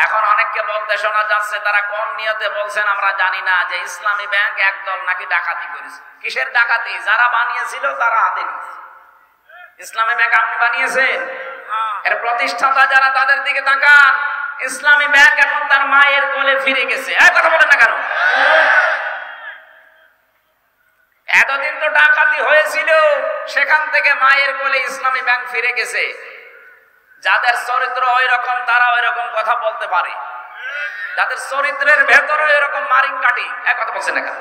এখন অনেককে বলতে শোনা যাচ্ছে, তারা কোন নিয়তে বলছেন আমরা জানি না, যে ইসলামী ব্যাংক একদল নাকি ডাকাতি করেছে। কিসের ডাকাতি? যারা বানিয়েছিল তারা হাতে নিয়েছে। ইসলামী ব্যাংক আপনি বানিয়েছেন, এর প্রতিষ্ঠাতা যারা, তাদের দিকে তাকান। ইসলামী ব্যাংক এখন তার মায়ের কোলে ফিরে গেছে। কথা বলেন না কেন? এতদিন তো ডাকাতি হয়েছিল, সেখান থেকে মায়ের কোলে ইসলামী ব্যাংক ফিরে গেছে। যাদের চরিত্র ওই রকম, তারা ওই রকম কথা বলতে পারে। যাদের চরিত্রের ভেতরে এরকম মারিং কাটি, কথা বলছেন না কেন?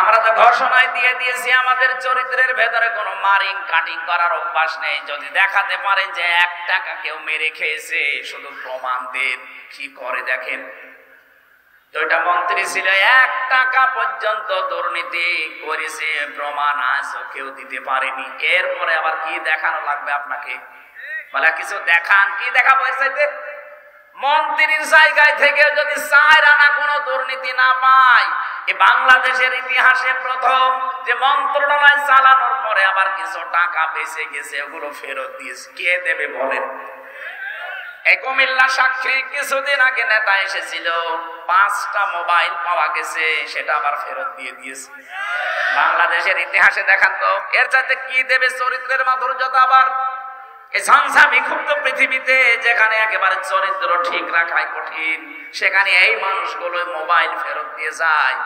আমরা তো ঘোষণায় দিয়ে দিয়েছি আমাদের চরিত্রের ভেতরে কোনো মারিং কাটিং করার অভ্যাস নেই। যদি দেখাতে পারেন যে 1 টাকা কেউ মেরে খেয়েছে, শুধু প্রমাণ দেন। কি করে দেখেন, দুইটা মন্ত্রী ছিল, 1 টাকা পর্যন্ত দুর্নীতি করেছে, প্রমাণ আজও কেউ দিতে পারেনি। এরপরে আবার কি দেখানো লাগবে আপনাকে? বলে কিছু দেখান। কি দেখাবো? এর চাইতে মন্ত্রীর জায়গায় থেকে যদি 4 আনা কোনো দুর্নীতি না পায়, এই বাংলাদেশের ইতিহাসে প্রথম যে মন্ত্রণালয় চালানোর পরে আবার কিছু টাকা বেঁচে গেছে, ওগুলো ফেরত দিয়েছে। কে দেবে বলেন? এই কুমিল্লা সাক্ষী কিছুদিন আগে নেতা এসেছিল, 5টা মোবাইল পাওয়া গেছে, সেটা আবার ফেরত দিয়ে দিয়েছে। বাংলাদেশের ইতিহাসে দেখান তো, এর চাইতে কি দেবে চরিত্রের মাধুর্যতা? আবার এই ঝঞ্ঝা বিক্ষুব্ধ পৃথিবীতে, যেখানে একেবারে চরিত্র ঠিক রাখাই কঠিন, সেখানে এই মানুষগুলো মোবাইল ফেরত দিয়ে যায়।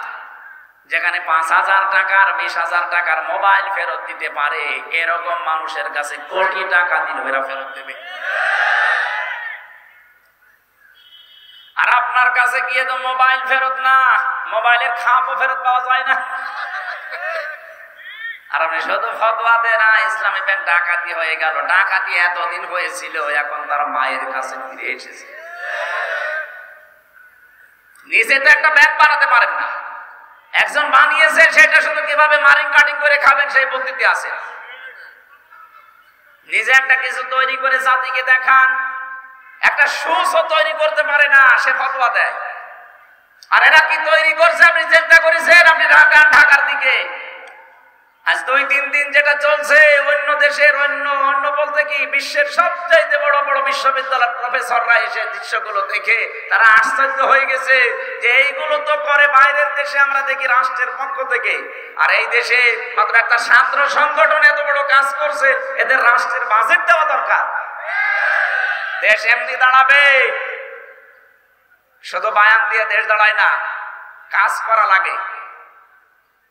যেখানে 5,000 টাকার 20,000 টাকার মোবাইল ফেরত দিতে পারে, এরকম মানুষের কাছে কোটি টাকা দিল, এরা ফেরত দেবে। আর আপনার কাছে গিয়ে তো মোবাইল ফেরত না, মোবাইলের খাপও ফেরত পাওয়া যায় না। আর আপনি শুধু ফতোয়া দেন না, ইসলামী ব্যাংক ডাকাতি হয়ে গেল। ডাকাতি এতদিন হয়েছিল, এখন তার মায়ের কাছে ফিরে এসেছে। নিজে তো একটা ব্যাংক বানাতে পারেন না, একজন বানিয়েছে, সেটা শুধু কিভাবে মারিং কাটিং করে খাবেন সেই পদ্ধতি আছে। নিজে একটা কিছু তৈরি করে জাতিকে দেখান। একটা সুসও তৈরি করতে পারে না, সে ফতোয়া দেয়। আর এরা কি তৈরি করছে আপনি চিন্তা করেছেন? আপনি ঢাকার দিকে আজ 2-3 দিন যেটা চলছে, অন্য দেশের অন্য বলতে কি বিশ্বের সবচাইতে বড় বড় বিশ্ববিদ্যালয়ের প্রফেসররা এসে দৃশ্যগুলো দেখে তারা আশ্চর্য হয়ে গেছে যে এইগুলো তো করে বাইরের দেশে, আমরা দেখি রাষ্ট্রের পক্ষ থেকে। আর এই দেশে মাত্র একটা ছাত্র সংগঠন এত বড় কাজ করছে, এদের রাষ্ট্রের বাজেট দেওয়া দরকার। দেশ এমনি দাঁড়াবে, শুধু বায়ান দিয়ে দেশ দাঁড়ায় না, কাজ করা লাগে।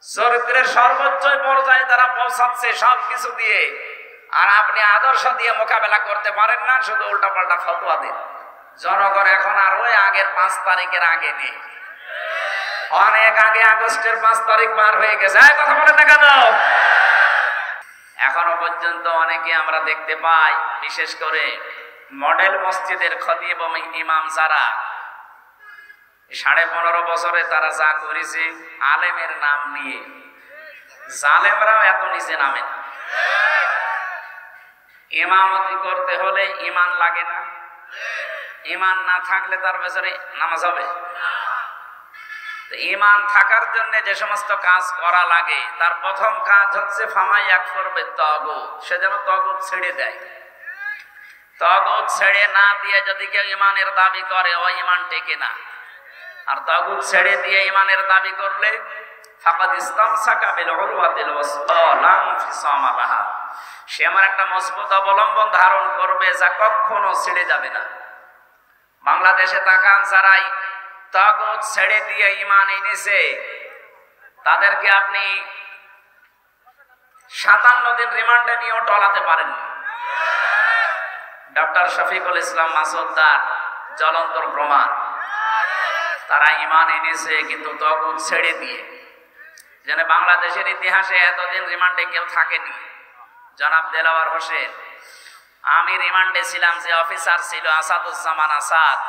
চরিত্রের সর্বোচ্চ পর্যায়ে তারা পৌঁছাচ্ছে সবকিছু দিয়ে। আর আপনি আদর্শ দিয়ে মোকাবেলা করতে পারেন না, শুধু উল্টাপাল্টা ফতোয়া দেন। জনগণ এখন আর ওই আগের 5 তারিখের আগে নেই, অনেক আগে আগস্টের 5 তারিখ পার হয়ে গেছে। কথা বলেন না কেন? এখনো পর্যন্ত অনেকে আমরা দেখতে পাই, বিশেষ করে মডেল মসজিদের খতিব এবং ইমাম যারা 15.5 বছরে তারা যা করেছে আলেমের নাম নিয়ে, জালেমরাও এত নিচে নামে না। ইমামতি করতে হলে ইমান লাগে না? ইমান না থাকলে তার ভেতরে নামাজ হবে? ইমান থাকার জন্য যে সমস্ত কাজ করা লাগে, তার প্রথম কাজ হচ্ছে ফামাই আকফর বিত্তাগুত, সে যেন তাগুত ছেড়ে দেয়। তাগুত ছেড়ে না দিয়ে যদি কেউ ইমানের দাবি করে, ও ইমান টেকে না। আর তাগুত ছেড়ে দিয়ে ইমানের দাবি করলে ফাকাদ ইসতামসাকা বিল উরওয়াতিল ওয়াসকা লা ইনফিসামা লাহা, সে আমার একটা মজবুত অবলম্বন ধারণ করবে, যা কখনো ছেড়ে যাবে না। বাংলাদেশে তাকান, যারাই তাগুত ছেড়ে দিয়ে ইমান এনেছে, তাদেরকে আপনি 57 দিন রিমান্ডে নিয়েও টলাতে পারেন। ডক্টর শফিকুল ইসলাম মাসুদার জ্বলন্ত প্রমাণ, তারা ইমান এনেছে কিন্তু তাগুত ছেড়ে দিয়ে। যেন বাংলাদেশের ইতিহাসে এতদিন রিমান্ডে কেউ থাকেনি। জনাব দেলাওয়ার হোসেন, আমি রিমান্ডে ছিলাম, যে অফিসার ছিল আসাদুজ্জামান আসাদ,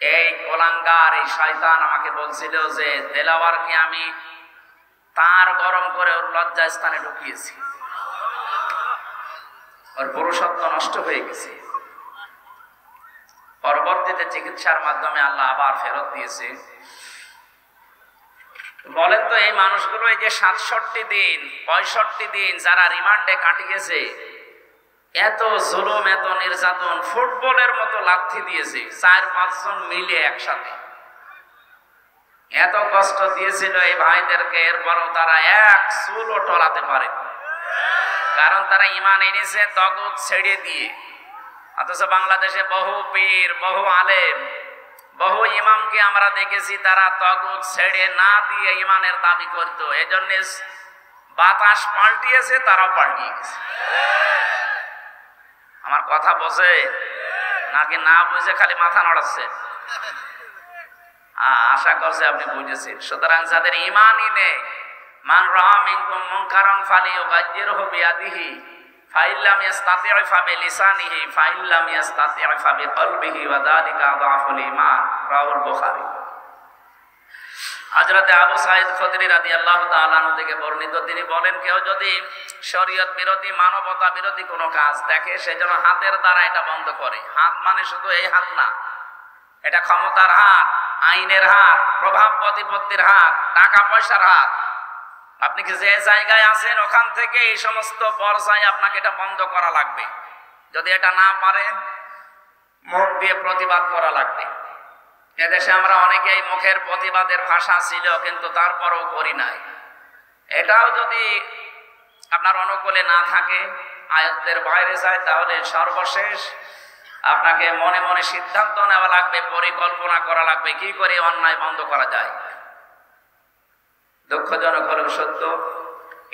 এই কোলাঙ্গার, এই শয়তান আমাকে বলছিল যে দেলাওয়ারকে আমি তার গরম করে ওর লজ্জা স্থানে ঢুকিয়েছি, ওর পুরুষত্ব নষ্ট হয়ে গেছে। পরবর্তীতে চিকিৎসার মাধ্যমে আল্লাহ আবার ফেরত দিয়েছে। বলেন তো, এই মানুষগুলো এই যে 67 দিন 65 দিন যারা রিমান্ডে কাটিয়েছে, এত জুলুম, এত নির্যাতন, ফুটবলের মতো লাথি দিয়েছে 4-5 জন মিলে একসাথে। এত কষ্ট দিয়েছিল এই ভাইদেরকে, এরপরও তারা এক চুলও টলাতে পারে, কারণ তারা ঈমান এনেছে তাগুত ছেড়ে দিয়ে। অথচ বাংলাদেশে বহু পীর, বহু আলেম, বহু ইমামকে আমরা দেখেছি তারা তাগুত ছেড়ে না দিয়ে ঈমানের দাবি করত। এজন্য বাতাস পাল্টিয়েছে, তারাও পাল্টিয়ে গেছে। আমার কথা বোঝে নাকি না বুঝে খালি মাথা নাড়াচ্ছে? আশা করছে আপনি বুঝেছেন। সুতরাং যাদের ঈমানই নেই, মান রাআ মিনকুম মুনকারান ফালিয়ুগাইয়িরহু বিয়াদিহি ফাইন লাম ইস্তাতি' ফাবিলিসানিহি ফাইন লাম ইস্তাতি' ফাবিকলবিহি ওয়া যালিকা আযআফুল ঈমান। রাওয়াহুল বুখারী। হযরত আবু সাঈদ খুদরি রাদিয়াল্লাহু তাআলা আনহু থেকে বর্ণিত, তিনি বলেন, কেউ যদি শরীয়ত বিরোধী, মানবতা বিরোধী কোনো কাজ দেখে, সেজন্য হাতের দ্বারা এটা বন্ধ করে। হাত মানে শুধু এই হাত না, এটা ক্ষমতার হাত, আইনের হাত, প্রভাব প্রতিপত্তির হাত, টাকা পয়সার হাত। আপনি কি যে জায়গায় আছেন ওখান থেকে এই সমস্ত পর্যায়ে আপনাকে এটা বন্ধ করা লাগবে। যদি এটা না পারেন, মুখ দিয়ে প্রতিবাদ করা লাগবে। এদেশে আমরা অনেকেই মুখের প্রতিবাদের ভাষা ছিল, কিন্তু তারপরও করি নাই। এটাও যদি আপনার অনুকূলে না থাকে, আয়ত্তের বাইরে যায়, তাহলে সর্বশেষ আপনাকে মনে মনে সিদ্ধান্ত নেওয়া লাগবে, পরিকল্পনা করা লাগবে কি করে অন্যায় বন্ধ করা যায়। দুঃখজনক হলেও সত্য,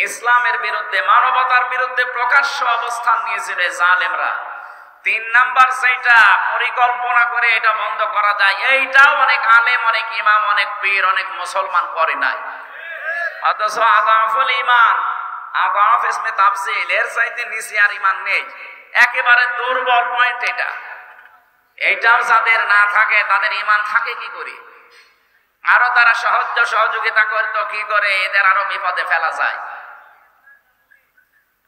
ইসলামের বিরুদ্ধে, মানবতার বিরুদ্ধে প্রকাশ্য অবস্থান নিয়েছিল জালেমরা। 3 নাম্বার যেটা পরিকল্পনা করে এটা বন্ধ করা যায়, এইটাও অনেক আলেম, অনেক ইমাম, অনেক পীর, অনেক মুসলমান করে নাই। অথচ আদাফুল ঈমান, আদাফ ইসমে তাফসীল, এর চাইতে নিচে আর ঈমান নেই। একেবারে দুর্বল পয়েন্ট এটা। এইটাও যাদের না থাকে, তাদের ঈমান থাকে কি করে? আরো তারা সহযোগিতা করত কি করে এদের আরো বিপদে ফেলা যায়।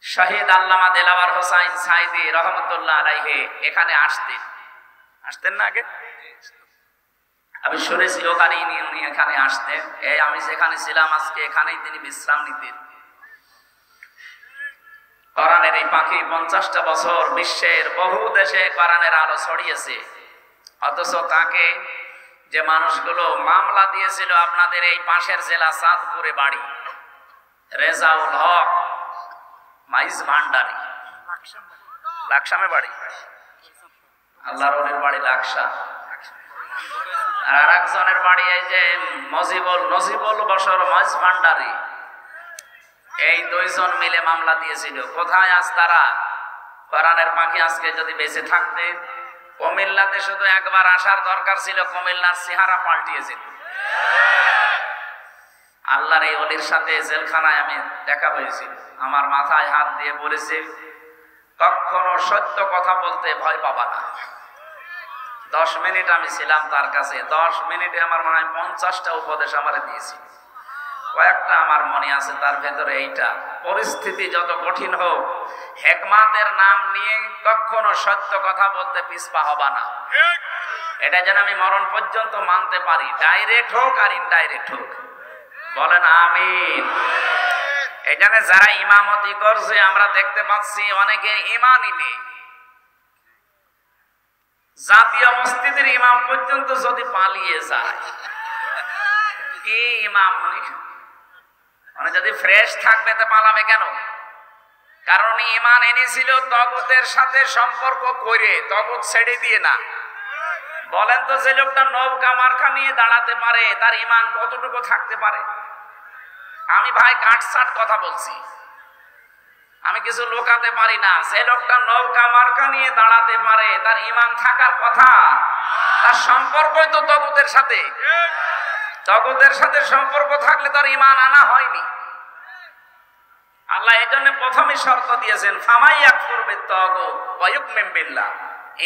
শহীদ আল্লামা দেলাওয়ার হোসাইন সাইদি রহমতুল্লাহ আলাইহি এখানে আসতেন না আগে? আমি শুনেছি ওখানে উনি এখানে আসতেন। আমি যেখানে ছিলাম আজকে, এখানেই তিনি বিশ্রাম নিতেন। কোরআনের এই পাখি 50টা বছর বিশ্বের বহু দেশে কোরআনের আলো ছড়িয়েছে। অথচ তাকে যে মানুষগুলো মামলা দিয়েছিল, আপনাদের এই পাশের জেলা চাঁদপুরে বাড়ি, রেজাউল হক মাইজ ভান্ডারী, লাকসামে বাড়ি, আল্লাহর ওলির বাড়ি লাকসা, আর একজনের বাড়ি এই যে নজিবুল বশর মাইজ ভান্ডারী। এই 2 জন মিলে মামলা দিয়েছিল। কোথায় আজ তারা? কোরআনের পাখি আজকে যদি বেঁচে থাকতে, কুমিল্লাতে শুধু একবার আসার দরকার ছিল, কুমিল্লার চেহারা পাল্টিয়েছিল। আল্লাহর এই ওলির সাথে জেলখানায় আমি দেখা হয়েছিল। আমার মাথায় হাত দিয়ে বলেছে, কখনো সত্য কথা বলতে ভয় পাবা না। 10 মিনিট আমি ছিলাম তার কাছে। 10 মিনিটে আমার মনে হয় 50টা উপদেশ আমারে দিয়েছি। কয়েকটা আমার মনে আছে, তার ভেতরে এইটা, পরিস্থিতি যত কঠিন হোক, হিকমতের নাম নিয়ে কখনো সত্য কথা বলতে পিছপা হবা না। এটা যেন আমি মরণ পর্যন্ত মানতে পারি, ডাইরেক্ট হোক আর ইনডাইরেক্ট হোক। বলেন আমিন। এখানে যারা ইমামতি করছে, আমরা দেখতে পাচ্ছি অনেকের ঈমানই নেই। জাতীয় মসজিদের ইমাম পর্যন্ত যদি পালিয়ে যায়, কি ইমাম মানে যদি ফ্রেশ থাকবে তো পালাবে কেন? কারণ ঈমান এনেছিল তাগুতের সাথে সম্পর্ক করে, তাগুত ছেড়ে দিয়ে না। বলেন তো, যে লোকটা নৌকা মার্কা নিয়ে দাঁড়াতে পারে, তার ঈমান কতটুকু থাকতে পারে? আমি ভাই কাটছাট কথা বলছি, আমি কিছু লুকাতে পারি না। যে লোকটা নৌকা মার্কা নিয়ে দাঁড়াতে পারে, তার ঈমান থাকার কথা। তার সম্পর্কই তো তাগুতের সাথে। তাগুতের সাথে সম্পর্ক থাকলে তার ঈমান আনা হয়নি। আল্লাহ এজন্য প্রথমে শর্ত দিয়েছেন, ফামাই ইয়াকফুর বিত-তাগুত ওয়া ইউমিন বিল্লাহ।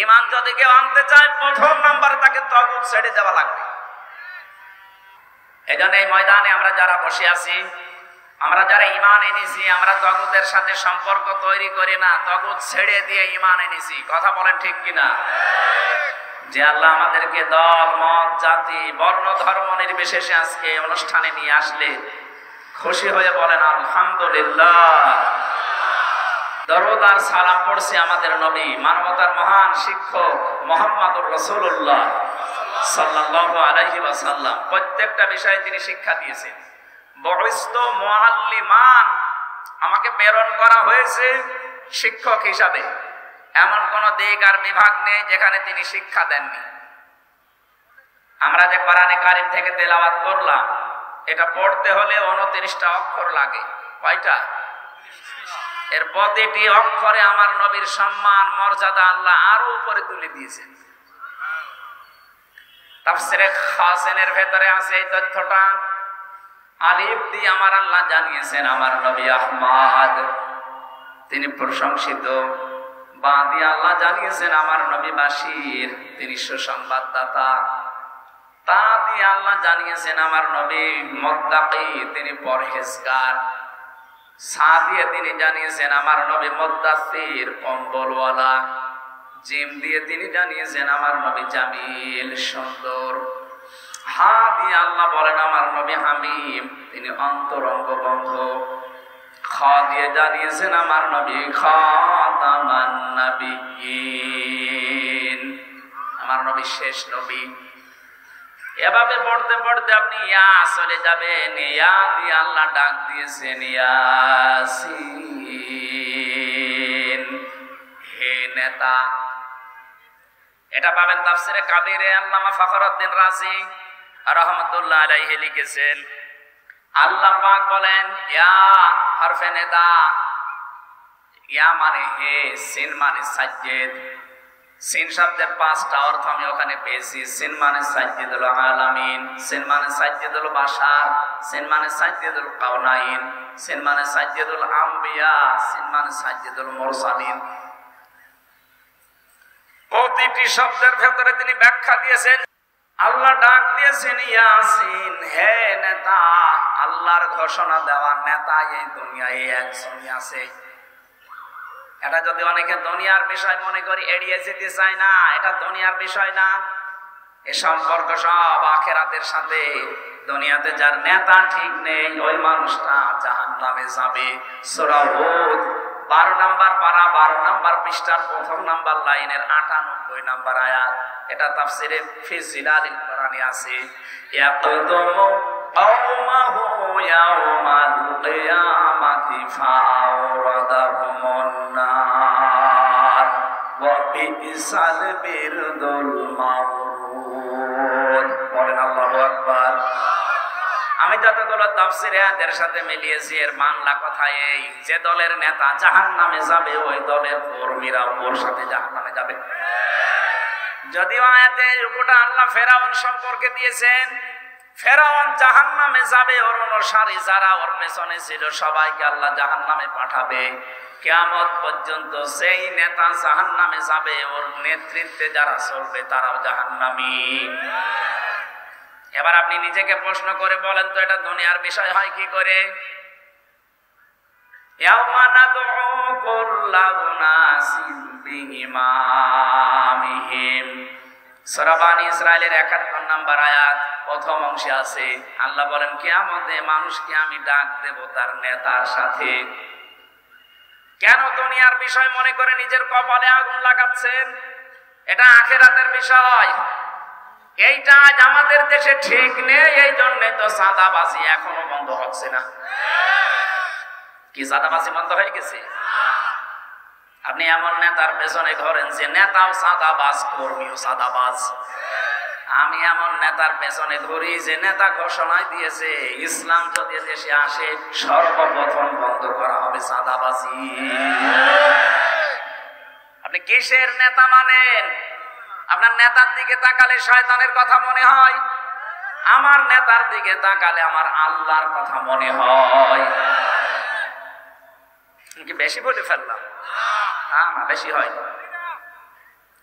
ঈমান যদি কেউ আনতে চায়, প্রথম নম্বরে তাকে তাগুত ছেড়ে দেওয়া লাগবে। এজন্য এই ময়দানে আমরা যারা বসে আছি, আমরা যারা ঈমান এনেছি, আমরা তাগুতের সাথে সম্পর্ক তৈরি করি না, তাগুত ছেড়ে দিয়ে ঈমান এনেছি। কথা বলেন ঠিক কিনা? যে আল্লাহ আমাদেরকে দল, মত, জাতি, বর্ণ, ধর্ম নির্বিশেষে আজকে অনুষ্ঠানে নিয়ে আসলে খুশি হয়ে বলেন আলহামদুলিল্লাহ। দরুদ আর সালাম পড়ছি আমাদের নবী, মানবতার মহান শিক্ষক মুহাম্মদুর রাসূলুল্লাহ সাল্লাল্লাহু আলাইহি ওয়াসাল্লাম। প্রত্যেকটা বিষয়ে তিনি শিক্ষা দিয়েছেন। বুইস্তু মুআল্লিমান, আমাকে প্রেরণ করা হয়েছে শিক্ষক হিসাবে। এমন কোন দিক আর বিভাগ নেই যেখানে তিনি শিক্ষা দেননি। আমরা যে কোরআনে কারীম থেকে তেলাওয়াত করলাম, এটা পড়তে হলে 29টা অক্ষর লাগে। কয়টা? এর প্রতিটি অক্ষরে আমার নবীর সম্মান মর্যাদা আল্লাহ আরো উপরে তুলে দিয়েছেন। তাফসীরে খাসিনের ভেতরে আছে এই তথ্যটা। আলিফ দিয়ে আমার আল্লাহ জানিয়েছেন আমার নবী আহমদ, তিনি প্রশংসিত। বা দিয়ে আল্লাহ জানিয়েছেন আমার নবী বাশীর, তিনি সুসংবাদদাতা। তা দিয়ে আল্লাহ জানিয়েছেন আমার নবী মুত্তাকি, তিনি পরহেজগার। সা দিয়ে তিনি জানিয়েছেন আমার নবী মুদ্দাসসির, কম্বলওয়ালা। জিম দিয়ে তিনি জানিয়েছেন আমার নবী জামিল, সুন্দর। হা দিয়ে আল্লাহ বলেন আমার নবী হামিম, তিনি অন্তরঙ্গ বন্ধু। খ দিয়ে জানিয়েছেন আমার নবী খাতামান নাবিয়্যিন, আমার নবী শেষ নবী। এভাবে পড়তে পড়তে আপনি ইয়া চলে যাবেন। ইয়া দিয়ে আল্লাহ ডাক দিয়েছেন ইয়াসিন, হে নেতা। এটা পাবেন তাফসীরে কাবীরে। আল্লামা ফখরুদ্দিন রাজি রাহমাতুল্লাহ আলাইহি লিখেছেন, আল্লাহ পাক বলেন ইয়া হরফে নেদা। ইয়া মানে হে, সিন মানে সাজ্জেদ। সিন শব্দের 5টা অর্থ আমি ওখানে পেয়েছি। সিন মানে সাজ্জিদুল আলামিন, সিন মানে সাজ্জিদুল বাশার, সিন মানে সাজ্জিদুল কাউনাইন, সিন মানে সাজ্জিদুল আম্বিয়া, সিন মানে সাজ্জিদুল মুরসালিন। প্রতিটি শব্দের ভেতরে তিনি ব্যাখ্যা দিয়েছেন। আল্লাহ ডাক দিয়েছেন ইয়াসিন, হে নেতা। আল্লাহর ঘোষণা দেওয়া নেতা এই দুনিয়ায় একজনই আছে। এটা যদি অনেকে দুনিয়ার বিষয় মনে করি এড়িয়ে যেতে চায় না, এটা দুনিয়ার বিষয় না। এ সম্পর্ক সব আখিরাতের সাথে। দুনিয়াতে যার নেতা ঠিক নেই ওই মানুষটা জাহান্নামে যাবে। সূরা হুদ 12 নম্বর পারা 12 নম্বর পৃষ্ঠার 1ম নম্বর লাইনের 98 নম্বর আয়াত। এটা তাফসীরে ফি জিলালিল কোরআনে আছে। ইয়াকদুমু কওমাহু ইয়াওমাল কিয়ামাতি ফাওরাদাহুমুন নার ওয়া বিসাল বিরদুল মাওরুদ। বলেন আল্লাহু আকবার। আমি যতগুলো তাফসীরে এর সাথে মিলিয়েছি, এর বাংলা কথা এই, যে দলের নেতা জাহান্নামে যাবে ওই দলের কর্মীরা ওর সাথে জাহান্নামে যাবে। যদিও আয়াতের উপরটা আল্লাহ ফেরাউন সম্পর্কে দিয়েছেন। ফেরাউন জাহান্নামে যাবে, ওর অনুসারী যারা ওর পেছনে ছিল সবাইকে আল্লাহ জাহান্নামে পাঠাবে। কিয়ামত পর্যন্ত সেই নেতা জাহান্নামে যাবে, ওর নেতৃত্বে যারা চলবে তারাও জাহান্নামী। এবার আপনি নিজেকে প্রশ্ন করে বলেন তো, এটা দুনিয়ার বিষয় হয় কি করে? ইয়াউমা নাদউ কুল্লা উনাসিন বিইমামিহিম, সূরা বানী ইসরাঈলের 71 নম্বর আয়াত 1ম অংশে আছে। আল্লাহ বলেন কিয়ামতে মানুষকে আমি ডাক দেব তার নেতার সাথে। কেন দুনিয়ার বিষয় মনে করে নিজের কপালে আগুন লাগাচ্ছেন? এটা আখিরাতের বিষয়। এইটা আজ আমাদের দেশে ঠিক নেই, এই জন্য তো চাঁদাবাজি এখনো বন্ধ হচ্ছে না। কি চাঁদাবাজি বন্ধ হয়ে গেছে? আপনি এমন নেতার পেছনে ঘোরেন যে নেতাও চাঁদাবাজ, কর্মীও চাঁদাবাজ। আমি এমন নেতার পেছনে ঘুরি যে নেতা ঘোষণায় দিয়েছে ইসলাম যদি দেশে আসে সর্বপ্রথম বন্ধ করা হবে চাঁদাবাজি। আপনি কিসের নেতা মানেন? আপনার নেতার দিকে তাকালে শয়তানের কথা মনে হয়, আমার নেতার দিকে তাকালে আমার আল্লাহর কথা মনে হয়। কি বেশি বলে ফেললাম? না, বেশি হয়।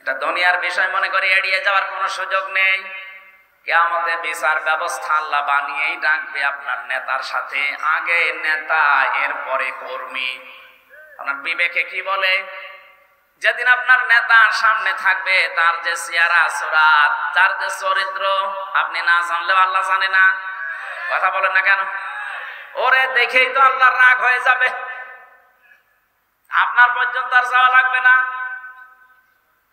এটা দুনিয়ার বিষয় মনে করে এড়িয়ে যাওয়ার কোনো সুযোগ নেই। কিয়ামতে বিচার ব্যবস্থা আল্লাহ বানিয়েই ডাকবে আপনার নেতার সাথে। আগে নেতা, এরপরে কর্মী। আপনার বিবেকে কি বলে? যেদিন আপনার নেতার সামনে থাকবে তার যে চেহারা সুরাত, তার যে চরিত্র আপনি না জানলেও আল্লাহ জানে না। কথা বলেন না কেন? ওরে দেখেই তো আল্লাহর রাগ হয়ে যাবে। আপনার পর্যন্ত আর যাওয়া লাগবে না।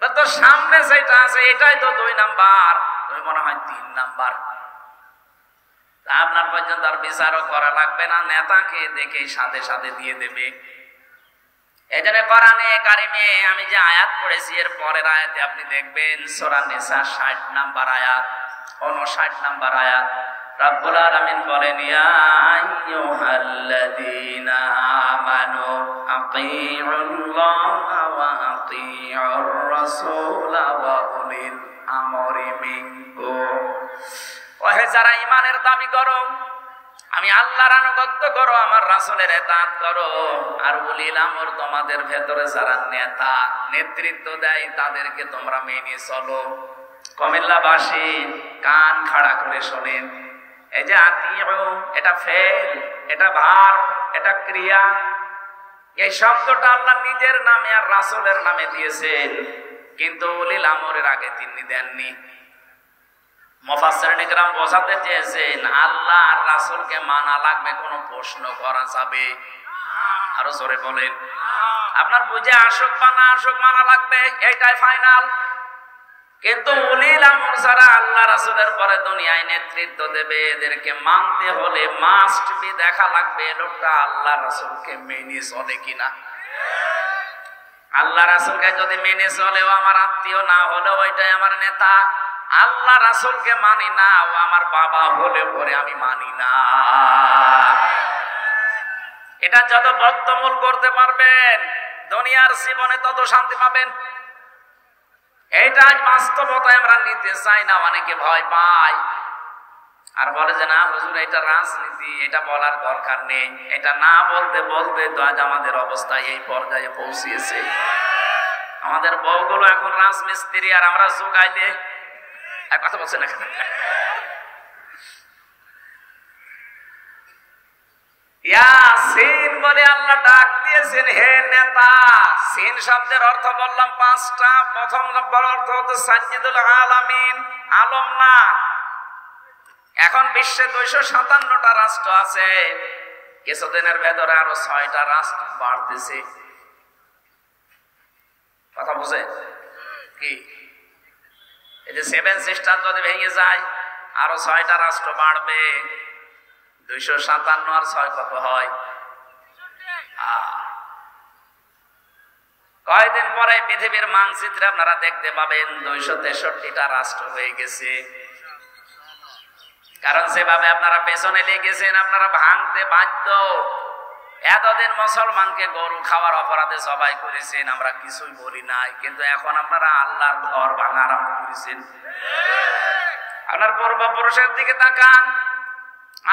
তো সামনে যেটা আছে এটাই তো 2 নাম্বার, তুমি মনে হয় 3 নাম্বার। আপনার পর্যন্ত আর বিচারও করা লাগবে না, নেতাকে দেখে সাথে সাথে দিয়ে দেবে। এই জন্য কোরআনে কারিমে আমি যে আয়াত পড়েছি এর পরের আয়াতে আপনি দেখবেন সূরা নিসা 60 নাম্বার আয়াত, 59 নাম্বার আয়াত, রব্বুল আলামিন বলেন ইয়া আইয়ুহাল্লাযীনা আমানু আতিউল্লাহা ওয়া আতিউর রাসূলা ওয়া উলিল আমরি মিনকুম। ওহে যারা ঈমানের দাবি করো, আমি আল্লাহর আনুগত্য করো, আমার রাসূলের ইতাআত করো, আর উলিল আমর তোমাদের ভেতরে যারা নেতা নেতৃত্ব দেয় তাদেরকে তোমরা মেনে চলো। কুমিল্লাবাসী কান খাড়া করে শোনেন, এই যে আতিউ এটা ফেল, এটা ভার্ব, এটা ক্রিয়া। এই শব্দটা আল্লাহ নিজের নামে আর রাসূলের নামে দিয়েছেন, কিন্তু উলিল আমরের আগে তিনি দেননি। মুফাসসিরিন ইকরাম বোঝাতে চেয়েছেন আল্লাহ আর রাসূলকে মানা লাগবে, কোনো প্রশ্ন করা যাবে? আরো জোরে বলেন। আপনার বুঝে আসুক বা না আসুক মানা লাগবে, এটাই ফাইনাল। কিন্তু উলিল আমর যারা আল্লাহ রাসূলের পরে দুনিয়ায় নেতৃত্ব দেবে, এদেরকে মানতে হলে মাস্ট বি দেখা লাগবে লোকটা আল্লাহ রাসূলকে মেনে চলে কিনা। আল্লাহ রাসূলকে যদি মেনে চলে ও আমার আত্মীয়, না হলেও ওইটাই আমার নেতা। আল্লাহ রাসূলকে মানি না, ও আমার বাবা হলে পরে আমি মানি না। এটা যত বদ্ধমূল করতে পারবেন দুনিয়ার জীবনে তত শান্তি পাবেন। এইটা বাস্তবতায় আমরা নিতে চাই না, অনেকে ভয় পায় আর বলে যে না হুজুর এটা রাজনীতি, এটা বলার দরকার নেই। এটা না বলতে বলতে তো আজ আমাদের অবস্থা এই পর্যায়ে পৌঁছিয়েছে। আমাদের বউগুলো এখন রাজমিস্ত্রি, আর আমরা যোগাইলে কথা বলছে না। ইয়াসিন বলে আল্লাহ ডাক দিয়েছেন হে নেতা। সিন শব্দের অর্থ বললাম 5টা। প্রথম নম্বর অর্থ হচ্ছে সাজ্জিদুল আলামিন, আলম না। এখন বিশ্বে 257টা রাষ্ট্র আছে, কিছুদিনের ভেতরে আরো 6টা রাষ্ট্র বাড়তেছে। কথা বুঝে কি? এই যে 7 সিস্টার যদি ভেঙে যায় আরো 6টা রাষ্ট্র বাড়বে। 257 আর 6 কত হয়? কয়েকদিন পরে পৃথিবীর মানচিত্রে আপনারা দেখতে পাবেন 263টা রাষ্ট্র হয়ে গেছে। কারণ সেভাবে আপনারা পেছনে লেগেছেন, আপনারা ভাঙতে বাধ্য। এতদিন মুসলমানকে গরু খাওয়ার অপরাধে জবাই করেছেন, আমরা কিছুই বলি নাই, কিন্তু এখন আপনারা আল্লাহর ঘর ভাঙা আরম্ভ করেছেন। আপনার পূর্বপুরুষের দিকে তাকান,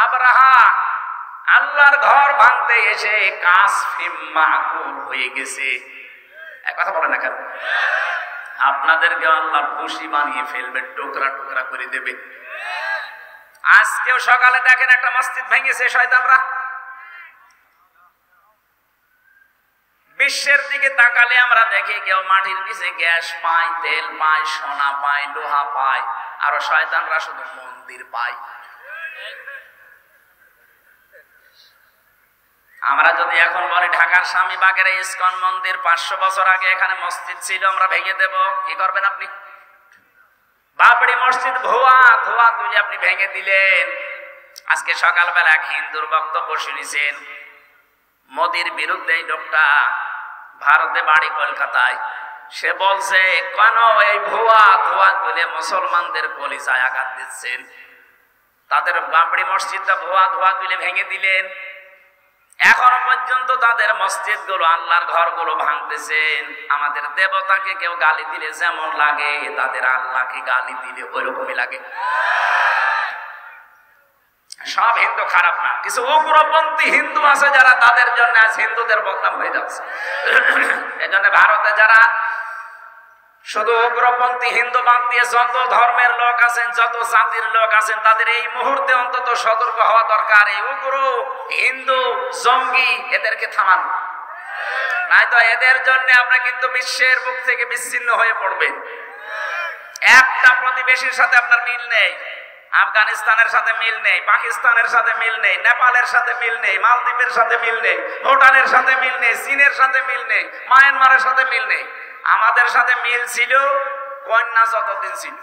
আবরাহা আল্লাহর ঘর ভাঙতে এসে কাসফিম মাকুল হয়ে গেছে। এক কথা বলে না কেন? আপনাদেরকে আল্লাহ খুশি বানিয়ে ফেলবে, টুকরা টুকরা করে দেবে। আজকেও সকালে দেখেন একটা মসজিদ ভেঙেছে শয়তানরা। বিশ্বের দিকে তাকালে আমরা দেখি কেউ মাটির নিচে গ্যাস পায়, তেল পায়, সোনা পায়, লোহা পায়, আর শয়তানরা শুধু মন্দির পায়। আমরা যদি এখন বলি ঢাকার স্বামীবাগের ইসকন মন্দির 500 বছর আগে এখানে মসজিদ ছিল, আমরা ভেঙে দেব, কি করবেন আপনি? বাবরি মসজিদ ধোয়া তুলে আপনি ভেঙে দিলেন। আজকে সকালবেলা এক হিন্দুর বক্তব্য শুনেছেন, মোদির বিরুদ্ধে এই লোকটা, ভারতে বাড়ি কলকাতায়। সে বলছে কেন এই ধোয়া তুলে মুসলমানদের কলিজায় আঘাত দিচ্ছেন? তাদের বাবরি মসজিদটা ধোয়া তুলে ভেঙে দিলেন। এখনো পর্যন্ত তাদের মসজিদ গুলো, আল্লাহর ঘর গুলো ভাঙতেছেন। আমাদের দেবতাকে কেউ গালি দিলে যেমন লাগে, তাদের আল্লাহকে গালি দিলে ওইরকমই লাগে। সব হিন্দু খারাপ না, কিছু উগ্রপন্থী হিন্দু আছে যারা, তাদের জন্য আজ হিন্দুদের বদনাম হয়ে যাচ্ছে। এই জন্য ভারতে যারা শুধু উগ্রপন্থী হিন্দু বাদ দিয়ে যত ধর্মের লোক আছেন, যত জাতির লোক আছেন, তাদের এই মুহূর্তে অন্তত সতর্ক হওয়া দরকার। এই উগ্র হিন্দু জঙ্গি এদেরকে থামান, নাই তো এদের জন্য আমরা কিন্তু বিশ্বের বুক থেকে বিচ্ছিন্ন হয়ে পড়বেন। একটা প্রতিবেশীর সাথে আপনার মিল নেই, আফগানিস্তানের সাথে মিল নেই, পাকিস্তানের সাথে মিল নেই, নেপালের সাথে মিল নেই, মালদ্বীপের সাথে মিল নেই, ভুটানের সাথে মিল নেই, চীনের সাথে মিল নেই, মায়ানমারের সাথে মিল নেই। আমাদের সাথে মিল ছিল কন্যা যতদিন ছিল,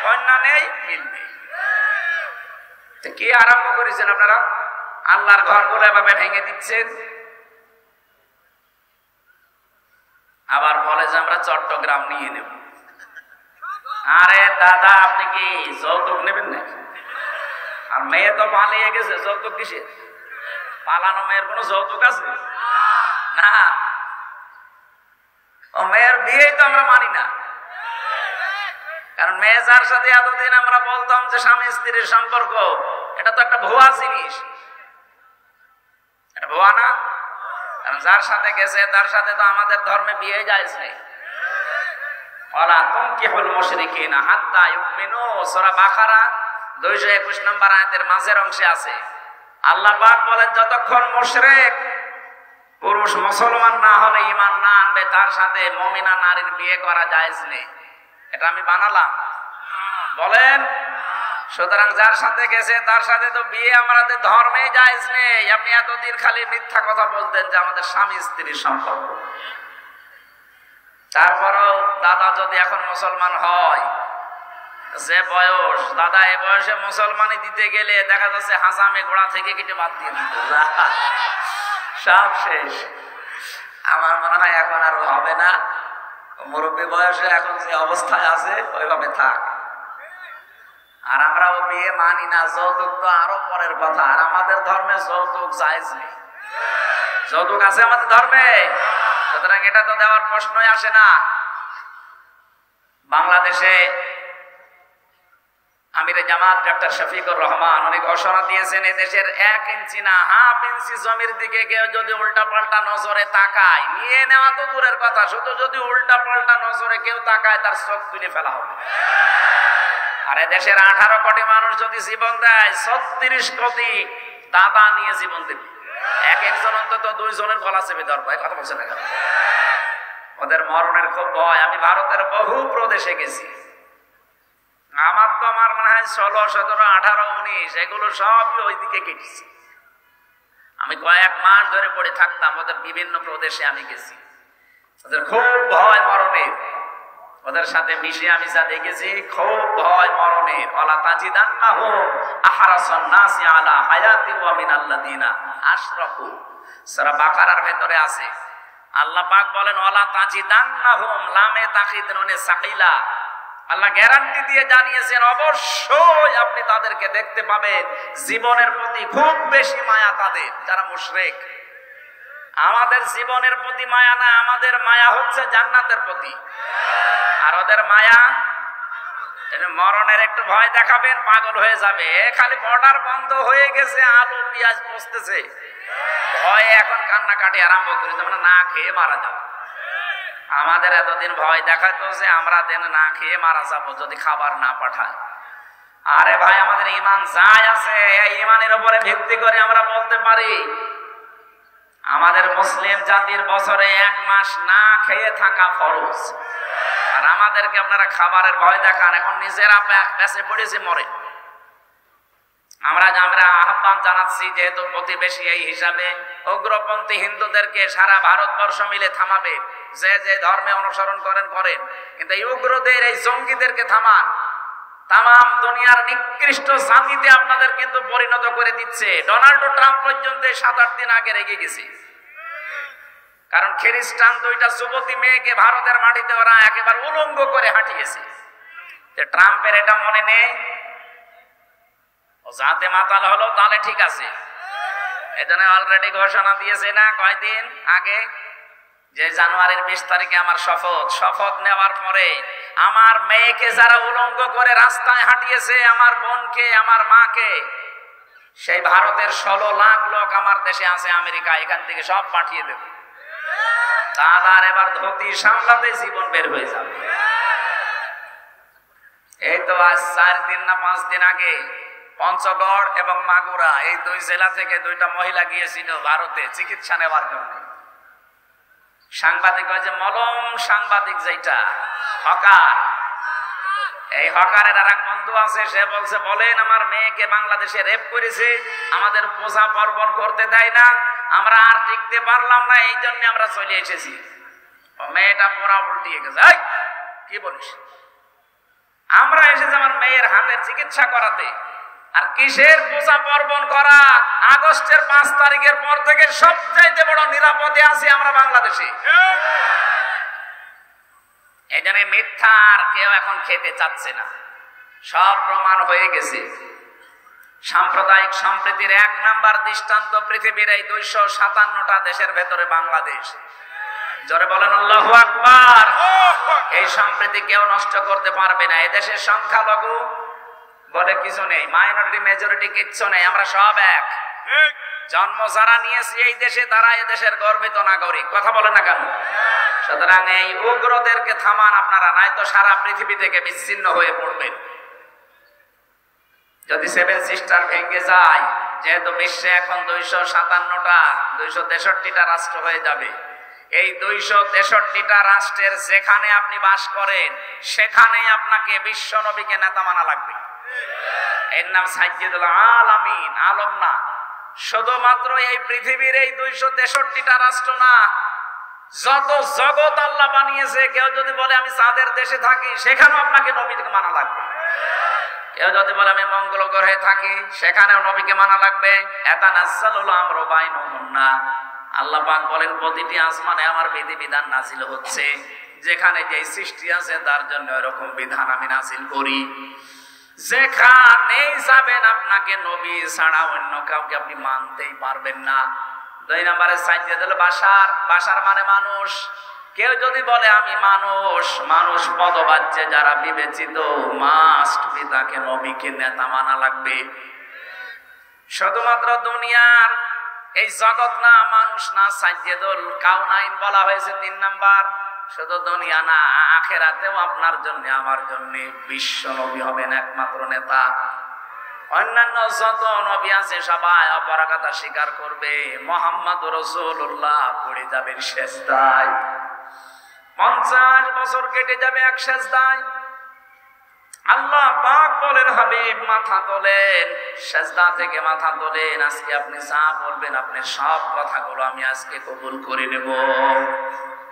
কন্যা নেই, মিল নেই। কি আরম্ভ করেছেন আপনারা? আল্লাহর ঘরগুলো এভাবে ভেঙে দিচ্ছেন। আবার বলে যে আমরা চট্টগ্রাম নিয়ে নেব। আরে দাদা, আপনি কি যৌতুক নেবেন নাকি? আর মেয়ে তো পালিয়ে গেছে, যৌতুক কিসে? পালানো মেয়ের কোনো যৌতুক আছে না? ও মেয়ের বিয়েই তো আমরা মানি না। কারণ মেয়ে যার সাথে এতদিন আমরা বলতাম যে স্বামী স্ত্রীর সম্পর্ক, এটা তো একটা ভুয়া জিনিস। এটা ভুয়া না? কারণ যার সাথে গেছে তার সাথে তো আমাদের ধর্মে বিয়ে জায়েজ নেই। ওয়ালা তুনকিহুল মুশরিকিনা হাত্তা ইউমিনু, সূরা বাকারা 221 নম্বর আয়াতের মাঝের অংশে আছে। আল্লাহ পাক বলেন, যতক্ষণ মুশরিক পুরুষ মুসলমান না হলে, ঈমান না আনবে, তার সাথে মুমিনা নারীর বিয়ে করা জায়েজ নেই। এটা আমি বানালাম? বলেন। সুতরাং যার সাথে গেছে তার সাথে তো বিয়ে আমাদের ধর্মে জায়েজ নেই। আপনি এতদিন খালি মিথ্যা কথা বলতেন যে আমাদের স্বামী স্ত্রীর সম্পর্ক। তারপরও দাদা যদি এখন মুসলমান হয়, যে বয়স দাদা, এ বয়সে মুসলমানি দিতে গেলে দেখা যাচ্ছে হাসামে গোড়া থেকে কেটে বাদ দিয়ে দিত, সব শেষ। আমার মনে হয় এখন আর হবে না। মুরব্বী বয়সে এখন যে অবস্থায় আছে ওইভাবে থাক। আর আমরাও বিয়ে মানি না, যৌতুক তো আরো পরের কথা। আর আমাদের ধর্মে যৌতুক জায়েজ নেই। যৌতুক আছে আমাদের ধর্মে, সুতরাং এটা তো দেওয়ার প্রশ্নই আসে না। বাংলাদেশে আমিরে জামাত ডক্টর শফিকুর রহমান উনি ঘোষণা দিয়েছেন, এই দেশের 1 ইঞ্চি না, হাফ ইঞ্চি জমির দিকে কেউ যদি উল্টা পাল্টা নজরে তাকায়, নিয়ে নেওয়া তো দূরের কথা, শুধু যদি উল্টা পাল্টা নজরে কেউ তাকায় তার চোখ তুলে ফেলা হবে। আর দেশের 18 কোটি মানুষ যদি জীবন দেয়, 36 কোটি দাদা নিয়ে জীবন দেবে। এক একজন অন্তত 2 জনের গলা চেপে ধরবে। কথা বলছে না? ওদের মরণের খুব ভয়। আমি ভারতের বহু প্রদেশে গেছি। আমার মনে হয় 16, 17, 18, 19 এগুলো সবই ওইদিকে কেটেছি। আমি কয়েক মাস ধরে পড়ে থাকতাম ওদের বিভিন্ন প্রদেশে। আমি গেছি, ওদের খুব ভয় মরণের। ওদের সাথে মিশে আমি যা দেখেছি, খুব ভয় মরণের। ওয়ালা তাজিদান্নাহুম আহরাসান নাসি আলা হায়াতি ওয়া মিনাল্লাযিনা আশরাকু, সূরা বাকারার ভেতরে আছে। আল্লাহ পাক বলেন, ওয়ালা তাজিদান্নাহুম, লামে তাকিদ নুনে সাকিলা। আল্লাহ গ্যারান্টি দিয়ে জানিয়েছেন, অবশ্যই আপনি তাদেরকে দেখতে পাবেন জীবনের প্রতি খুব বেশি মায়া তাদের, যারা মুশরিক। আমাদের জীবনের প্রতি মায়া না, আমাদের মায়া হচ্ছে জান্নাতের প্রতি। আর ওদের মায়া, মরণের একটু ভয় দেখাবেন, পাগল হয়ে যাবে। খালি বর্ডার বন্ধ হয়ে গেছে, আলু পেঁয়াজ পচতেছে, ভয়ে এখন কান্নাকাটি আরম্ভ করে, যেমন না খেয়ে মারা যাবে। আমাদের এতদিন ভয় দেখাতো যে আমরা দেন না খেয়ে মারা যাবো যদি খাবার না পাঠায়। আরে ভাই, আমাদের ঈমান যাই আছে, এই ঈমানের উপরে ভিত্তি করে আমরা বলতে পারি আমাদের মুসলিম জাতির বছরে 1 মাস না খেয়ে থাকা ফরজ। আর আমাদেরকে আপনারা খাবারের ভয় দেখান, এখন নিজেরা পেছে পড়েছে মরে। আমরা আহ্বান জানাচ্ছি, যেহেতু প্রতিবেশী, এই হিসাবে উগ্রপন্থী হিন্দুদেরকে সারা ভারতবর্ষ মিলে থামাবে। যে যে ধর্মে অনুসরণ করেন, কিন্তু এই উগ্রদের, এই জঙ্গিদেরকে থামান। তাম দুনিয়ার নিকৃষ্ট জাতিতে আপনাদের কিন্তু পরিণত করে দিচ্ছে। ডোনাল্ড ট্রাম্প পর্যন্ত 7-8 দিন আগে রেগে গেছে, কারণ খ্রিস্টান 2টা যুবতী মেয়েকে ভারতের মাটিতে ওরা একেবারে উলঙ্গ করে হাঁটিয়েছে। ট্রাম্পের এটা মনে নেই, ও যাতে মাতাল হলো তাহলে ঠিক আছে। এজন্য অলরেডি ঘোষণা দিয়েছে না কয়দিন আগে, যে জানুয়ারির 20 তারিখে আমার শপথ নেওয়ার পরে আমার মেয়েকে যারা উলঙ্গ করে রাস্তায় হাঁটিয়েছে, আমার বোনকে, আমার মাকে, সেই ভারতের 16 লাখ লোক আমার দেশে আছে আমেরিকা, এখান থেকে সব পাঠিয়ে দেব। দাদার এবার ধুতি সামলাতে জীবন বের হয়ে যাবে। এই তো আজ 4 দিন না 5 দিন আগে পঞ্চগড় এবং মাগুরা, এই 2 জেলা থেকে 2টা মহিলা গিয়েছিল ভারতে চিকিৎসা নেওয়ার জন্য। সাংবাদিক হয় যে মলম সাংবাদিক, যেটা হকার, এই হকারের আর এক বন্ধু আছে, সে বলছে বলেন আমার মেয়েকে বাংলাদেশে রেপ করেছে, আমাদের পূজা পার্বণ করতে দেয় না, আমরা আর টিকতে পারলাম না, এই জন্য আমরা চলে এসেছি। মেয়েটা পুরা উল্টিয়ে গেছে, এই কি বলিস, আমরা এসেছি আমার মেয়ের হাতের চিকিৎসা করাতে, আর কিসের পূজা পার্বণ করা? আগস্টের 5 তারিখের পর থেকে সবচাইতে বড় নিরাপদে আছি আমরা বাংলাদেশে। এই জন্য মিথ্যা আর কেউ এখন খেতে চাচ্ছে না, সব প্রমাণ হয়ে গেছে। সাম্প্রদায়িক সম্প্রীতির 1 নাম্বার দৃষ্টান্ত পৃথিবীর এই 257টা দেশের ভেতরে বাংলাদেশ। জোরে বলেন আল্লাহু আকবার। এই সম্প্রীতি কেউ নষ্ট করতে পারবে না। এদেশের সংখ্যালঘু বলে কিছু নেই, মাইনরিটি মেজরিটি কিচ্ছু নেই, আমরা সব এক। জন্ম যারা নিয়েছি এই দেশে, তারা এদেশের গর্বিত নাগরিক। কথা বলে না কেন? সুতরাং এই উগ্রদেরকে থামান আপনারা, নাই তো সারা পৃথিবী থেকে বিচ্ছিন্ন হয়ে পড়বেন। যদি 7 সিস্টার ভেঙে যায়, যেহেতু বিশ্বে এখন 257টা 263টা রাষ্ট্র হয়ে যাবে, এই 263টা রাষ্ট্রের যেখানে আপনি বাস করেন সেখানেই আপনাকে বিশ্ব নবীকে নেতা মানা লাগবে। এর নাম সাইয়্যিদুল আলামিন, আলম না। শুধুমাত্র এই পৃথিবীর এই 263টা রাষ্ট্র না, যত জগৎ আল্লাহ বানিয়েছে, কেউ যদি বলে আমি চাঁদের দেশে থাকি, সেখানেও আপনাকে নবীকে মানা লাগবে। কেউ যদি বলে আমি মঙ্গল গ্রহে থাকি, সেখানেও নবীকে মানা লাগবে। ইয়াতানাজ্জালুল আমরু বাইনাহুন্না, আল্লাহ পাক বলেন প্রতিটি আসমানে আমার বিধিবিধান নাযিল হচ্ছে, যেখানে যে সৃষ্টি আছে তার জন্য এরকম বিধান আমি নাযিল করি। যেখানেই যাবেন আপনাকে নবী ছাড়া অন্য কাউকে আপনি মানতেই পারবেন না। 2 নম্বরে সাইয়্যিদুল বাশার, বাশার মানে মানুষ। কেউ যদি বলে আমি মানুষ, মানুষ পদবাচ্যে যারা বিবেচিত, মাস্ট বি তাকে নবীকে নেতা মানা লাগবে। শুধুমাত্র দুনিয়ার এই জগৎ না, মানুষ না, সাইয়্যিদুল কাউনাইন বলা হয়েছে 3 নাম্বার। শুধু দুনিয়া না, আখিরাতেও আপনার জন্য আমার জন্য বিশ্ব নবী হবেন একমাত্র নেতা। অন্যান্য যত নবী আছে সবাই অপরাগতা স্বীকার করবে, মুহাম্মদুর রাসূলুল্লাহ পড়ে যাবেন সেজদায়। 50 বছর কেটে যাবে এক সেজদায়। আল্লাহ পাক বলেন হাবিব মাথা তোলেন, সেজদা থেকে মাথা তোলেন, আজকে আপনি যা বলবেন আপনি সব কথাগুলো আমি আজকে কবুল করে নেব।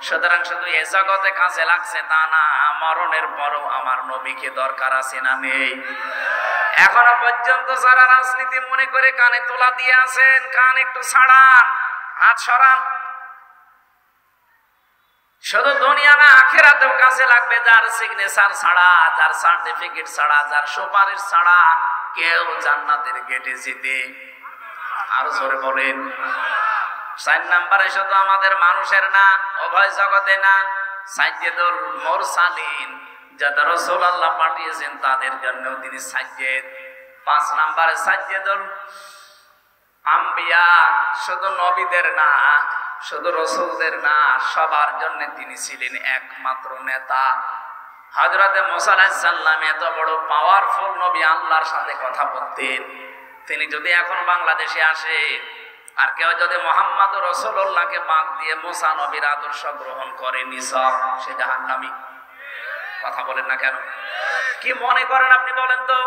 সুতরাং শুধু এ জগতে কাজে লাগছে তা না, মরণের পরও আমার নবীকে দরকার আছে না নেই? এখনো পর্যন্ত যারা রাজনীতি মনে করে কানে তোলা দিয়ে আছেন, কান একটু ছাড়ান, হাত সরান। শুধু দুনিয়া না, আখিরাতেও কাজে লাগবে। যার সিগনেচার ছাড়া, যার সার্টিফিকেট ছাড়া, যার সুপারিশ ছাড়া কেউ জান্নাতের গেটে যেতে, আরো জোরে বলেন। 4 নম্বরে শুধু আমাদের মানুষের না, উভয় জগতে না, সাইয়্যিদুল মুরসালিন, যাদের রাসূল আল্লাহ পাঠিয়েছেন তাদের জন্য তিনি সাইয়্যিদ। 5 নম্বরে সাইয়্যিদুল আম্বিয়া, শুধু নবীদের না, শুধু রাসূলদের না, সবার জন্য তিনি ছিলেন একমাত্র নেতা। হযরতে মুসা আলাইহিস সালাম এত বড় পাওয়ারফুল নবী, আল্লাহর সাথে কথা বলতেন। তিনি যদি এখন বাংলাদেশে আসে আর কেউ যদি মুহাম্মদুর রাসূলুল্লাহকে বাদ দিয়ে মুসা নবীর আদর্শ গ্রহণ করে, নিছক সে জাহান্নামী। কথা বলেন না কেন? কি মনে করেন আপনি বলেন তো?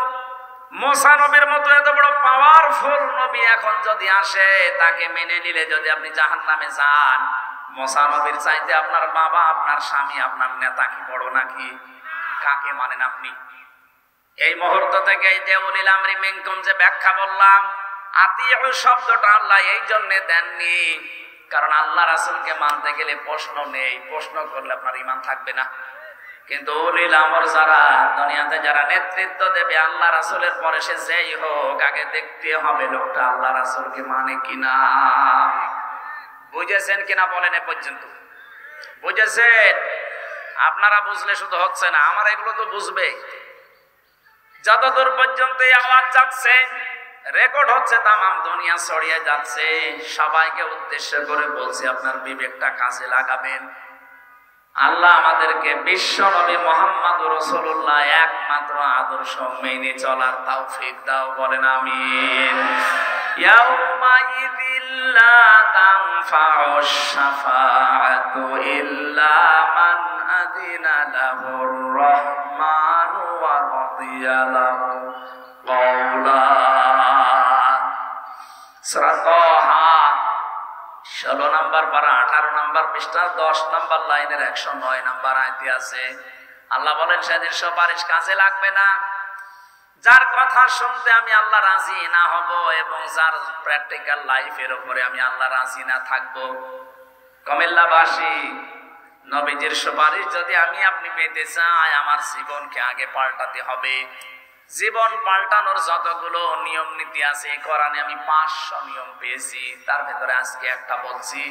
মুসা নবীর মতো এত বড় পাওয়ারফুল নবী এখন যদি আসে, তাকে মেনে নিলে যদি আপনি জাহান্নামে যান, মুসা নবীর চাইতে আপনার বাবা, আপনার স্বামী, আপনার নেতা কি বড় নাকি? কাকে মানেন আপনি? এই মুহূর্ত থেকে যে উলিল আমরি মিনকুম যে ব্যাখ্যা বললাম, আতিউ শব্দটা আল্লাহ এই জন্য দেননি কারণ আল্লাহ রাসূলকে মানতে গেলে প্রশ্ন নেই, প্রশ্ন করলে আপনার ঈমান থাকবে না। কিন্তু উলিল আমর যারা দুনিয়াতে যারা নেতৃত্ব দেবে আল্লাহ রাসূলের পরে, সে যেই হোক, আগে দেখতে হবে লোকটা আল্লাহ রাসূলকে মানে কিনা। বুঝেছেন কিনা বলেন এ পর্যন্ত? বুঝেছেন? আপনারা বুঝলে শুধু হচ্ছে না, আমার এগুলো তো বুঝবে। যতদূর পর্যন্ত এই আওয়াজ যাচ্ছে, রেকর্ড হচ্ছে, তামাম দুনিয়া ছড়িয়ে যাচ্ছে, সবাইকে উদ্দেশ্য করে বলছি আপনার বিবেকটা কাজে লাগাবেন। আল্লাহ আমাদেরকে বিশ্ব নবী মুহাম্মদুর রাসূলুল্লাহ একমাত্র আদর্শ মেনে চলার তৌফিক দাও, বলেন আমিন। ইয়াউমা ইযিল্লা তানফাউশ শাফাআতু ইল্লা মান আযিনা লাহুর রাহমানু ورضي له قولا সূরা তাহা 16 নম্বর পারা 18 নম্বর পৃষ্ঠা 10 নম্বর লাইনের 109 নম্বর আয়াতে আছে। আল্লাহ বলেন সেদিন সুপারিশ কাজে লাগবে না, যার কথা শুনতে আমি আল্লাহ রাজি না হব এবং যার প্র্যাকটিক্যাল লাইফের উপরে আমি আল্লাহ রাজি না থাকব। কুমিল্লাবাসী, নবীজির সুপারিশ যদি আমি আপনি পেতে চাই, আমার জীবনকে আগে পাল্টাতে হবে। জীবন পাল্টানোর যতগুলো নিয়ম নীতি আছে কোরআনে আমি 500 নিয়ম পেয়েছি, তার ভেতরে আজকে একটা বলছি।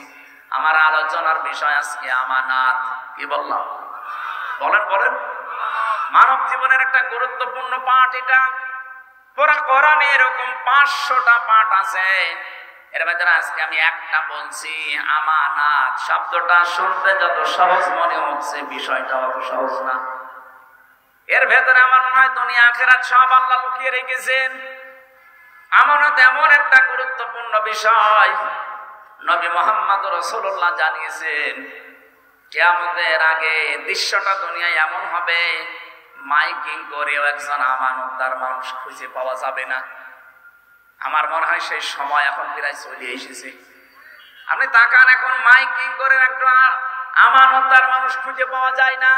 আমার আলোচনার বিষয় আজকে আমানত। কি বললাম? বলেন বলেন। মানব জীবনের একটা গুরুত্বপূর্ণ পাঠ এটা। পুরা কোরআনে এরকম 500টা পাঠ আছে, এর ভেতরে আজকে আমি একটা বলছি আমানত। শব্দটা শুনতে যত সহজ মনে হচ্ছে, বিষয়টা অত সহজ না। এর ভেতরে আমার মনে হয় দুনিয়া আখিরাত সব আল্লাহ লুকিয়ে রেখেছেন। আমানত এমন একটা গুরুত্বপূর্ণ বিষয়, নবী মুহাম্মদ রাসূলুল্লাহ জানিয়েছেন কিয়ামতের আগে দৃশ্যটা দুনিয়ায় এমন হবে, মাইকিং করেও একজন আমানতদার মানুষ খুঁজে পাওয়া যাবে না। আমার মনে হয় সেই সময় এখন প্রায় চলে এসেছে। আপনি তাকান, এখন মাইকিং করে একটা আমানতদার মানুষ খুঁজে পাওয়া যায় না।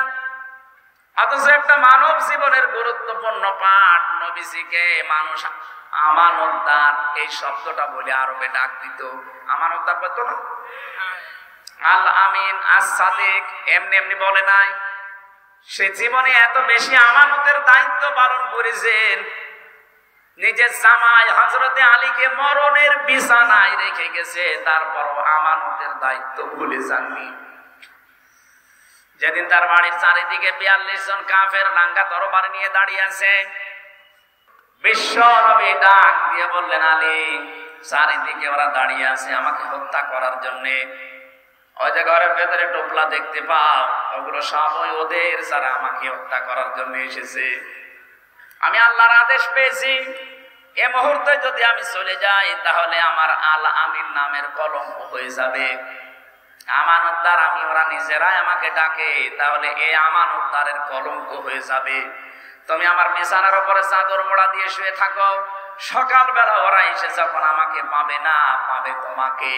অথচ একটা মানব জীবনের গুরুত্বপূর্ণ পাঠ, নবীজিকে মানুষ আমানতদার এই শব্দটা বলে আরবে ডাক দিত। আমানতদার বলতো না, আল আমিন, আস সাদিক, এমনি এমনি বলে নাই। সে জীবনে এত বেশি আমানতের দায়িত্ব পালন করেছেন, নিজের জামাই হযরতে আলীকে মরণের বিছানায় রেখে গেছে, তারপরও আমানতের দায়িত্ব ভুলে যাননি। যেদিন তার বাড়ির চারিদিকে 42 জন কাফের রাঙ্গা তরবারি নিয়ে দাঁড়িয়ে আছে, বিশ্ব নবী ডাক দিয়ে বললেন, আলী, চারিদিকে ওরা দাঁড়িয়ে আছে আমাকে হত্যা করার জন্য। ওই যে ঘরের ভেতরে টোপলা দেখতে পাও, ওগুলো সবই ওদের, যারা আমাকে হত্যা করার জন্য এসেছে। আমি আল্লাহর আদেশ পেয়েছি, এ মুহূর্তে যদি আমি চলে যাই তাহলে আমার আল আমিন নামের কলঙ্ক হয়ে যাবে। আমানতদার আমি, ওরা নিজেরাই আমাকে ডাকে, তাহলে এই আমানতদারের কলঙ্ক হয়ে যাবে। তুমি আমার বিছানার উপরে চাদর মোড়া দিয়ে শুয়ে থাকো, সকালবেলা ওরা এসে যখন আমাকে পাবে না, পাবে তোমাকে।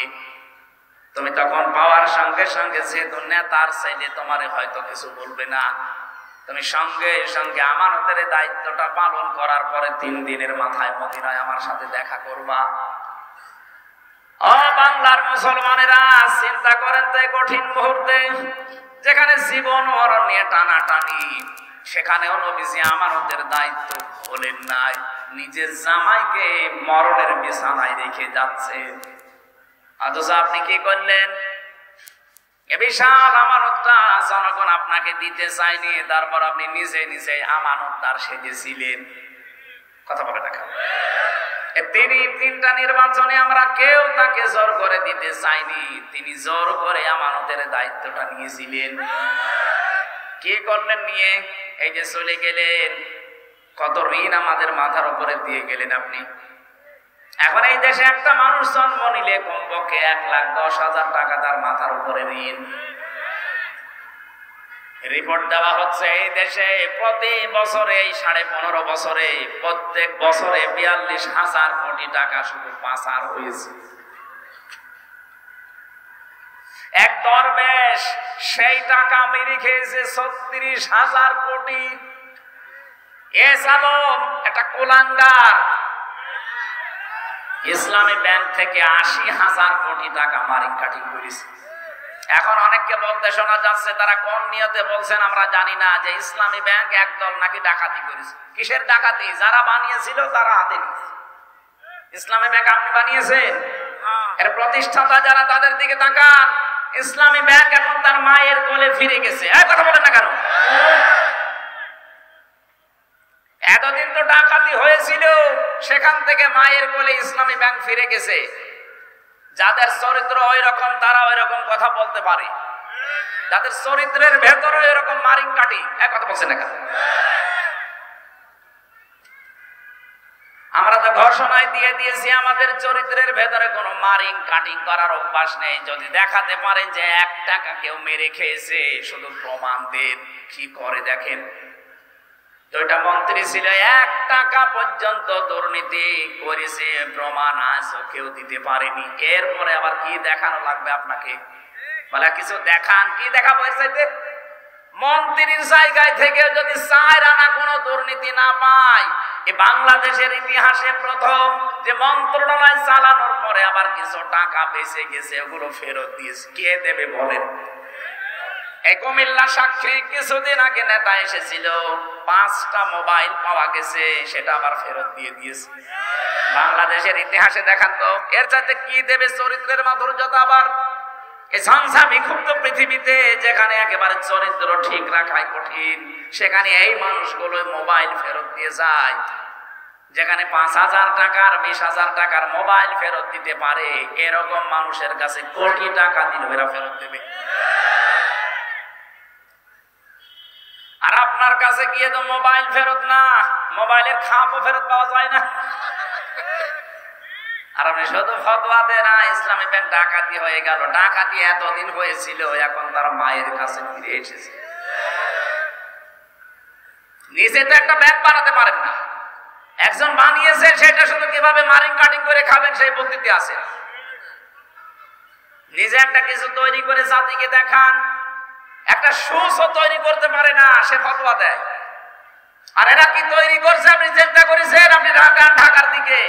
তুমি তখন পাওয়ার সঙ্গে সঙ্গে যে দুনিয়া তার চাইলে তোমারে হয়তো কিছু বলবে না। তুমি সঙ্গে সঙ্গে আমানতের দায়িত্বটা পালন করার পরে 3 দিনের মাথায় মদিনায় আমার সাথে দেখা করবা। ও বাংলার মুসলমানেরা, চিন্তা করেন তো, কঠিন মুহূর্তে যেখানে জীবন মরণ নিয়ে টানাটানি, সেখানেও নবীজি আমানতের দায়িত্ব ভুলেন নাই। নিজের জামাইকে মরণের বিছানায় রেখে যাচ্ছে, অথচ আপনি কি করলেন? এ বিশাল আমানতটা জনগণ আপনাকে দিতে চায়নি, তারপর আপনি নিজে নিজে আমানতদার সেজেছিলেন। কথা বলে দেখা। তিনি 3টা নির্বাচনে আমরা কেউ তাকে জোর করে দিতে চাইনি, তিনি জোর করে আমানতের দায়িত্বটা নিয়েছিলেন। কি করলেন নিয়ে? এই যে চলে গেলেন, কত ঋণ আমাদের মাথার উপরে দিয়ে গেলেন আপনি। এখন এই দেশে একটা মানুষ জন্ম নিলে কমপক্ষে 1,10,000 টাকা তার মাথার উপরে ঋণ। রিপোর্ট দেওয়া হচ্ছে এই দেশে প্রতি বছরে, এই 15.5 বছরে, প্রত্যেক বছরে 42,000 কোটি টাকা শুধু পাচার হয়েছে। এক দরবেশ সেই টাকা মেরে খেয়েছে 36,000 কোটি। এ সালম একটা কুলাঙ্গার ইসলামী ব্যাংক থেকে 80,000 কোটি টাকা মারিং কাটিং করেছে। এখন অনেককে বলতে শোনা যাচ্ছে, তারা কোন নিয়তে বলছেন আমরা জানি না, যে ইসলামী ব্যাংক একদল নাকি ডাকাতি করেছে। কিসের ডাকাতি? যারা বানিয়েছিল তারা হাতে নিয়েছে। ইসলামী ব্যাংক আপনি বানিয়েছেন, এর প্রতিষ্ঠাতা যারা, তাদের দিকে তাকান। ইসলামী ব্যাংক এখন তার মায়ের কোলে ফিরে গেছে। কথা বলেন না কেন? এতদিন তো ডাকাতি হয়েছিল, সেখান থেকে মায়ের কোলে ইসলামী ব্যাংক ফিরে গেছে। যাদের চরিত্র ওই রকম, তারা ওই রকম কথা বলতে পারে। যাদের চরিত্রের ভেতরে এরকম মারিং কাটি, কথা বলছে না। আমরা তো ঘোষণায় দিয়ে দিয়েছি আমাদের চরিত্রের ভেতরে কোনো মারিং কাটিং করার অভ্যাস নেই। যদি দেখাতে পারেন যে 1 টাকা কেউ মেরে খেয়েছে, শুধু প্রমাণ দেন। কি করে দেখেন। দুইটা মন্ত্রী ছিল, 1 টাকা পর্যন্ত দুর্নীতি করেছে, প্রমাণ আজও কেউ দিতে পারেনি। এরপরে আবার কি দেখানো লাগবে আপনাকে? বলে কিছু দেখান। কি দেখাবো? এর চাইতে মন্ত্রীর জায়গায় থেকে যদি 4 আনা কোনো দুর্নীতি না পায়, এই বাংলাদেশের ইতিহাসে প্রথম যে মন্ত্রণালয় চালানোর পরে আবার কিছু টাকা বেঁচে গেছে, ওগুলো ফেরত দিয়েছে। কে দেবে বলেন? এই কুমিল্লা সাক্ষী কিছুদিন আগে নেতা এসেছিল, 5টা মোবাইল পাওয়া গেছে, সেটা আবার ফেরত দিয়ে দিয়েছে। বাংলাদেশের ইতিহাসে দেখান তো এর চাইতে কি দেবে? চরিত্রের মাধুর্যতা। আবার এই ঝঞ্ঝা বিক্ষুব্ধ পৃথিবীতে যেখানে একেবারে চরিত্র ঠিক রাখাই কঠিন, সেখানে এই মানুষগুলো মোবাইল ফেরত দিয়ে যায়। যেখানে 5,000 টাকার 20,000 টাকার মোবাইল ফেরত দিতে পারে, এরকম মানুষের কাছে কোটি টাকা দিলেও এরা ফেরত দেবে। আর আপনার কাছে গিয়ে তো মোবাইল ফেরত না, মোবাইলের খাপও ফেরত পাওয়া যায় না। আর আপনি শুধু ফতোয়া দেন না, ইসলামী ব্যাংক ডাকাতি হয়ে গেল। ডাকাতি এতদিন হয়েছিল, এখন তার মায়ের কাছে ফিরে এসেছে। নিজে তো একটা ব্যাংক বানাতে পারেন না, একজন বানিয়েছে, সেটা শুধু কিভাবে মারিং কাটিং করে খাবেন সেই বুদ্ধিতে আছে। নিজে একটা কিছু তৈরি করে জাতিকে দেখান। একটা সুসও তৈরি করতে পারে না, সে ফতোয়া দেয়। আর এরা কি তৈরি করছে আপনি চিন্তা করেছেন? আপনি ঢাকার দিকে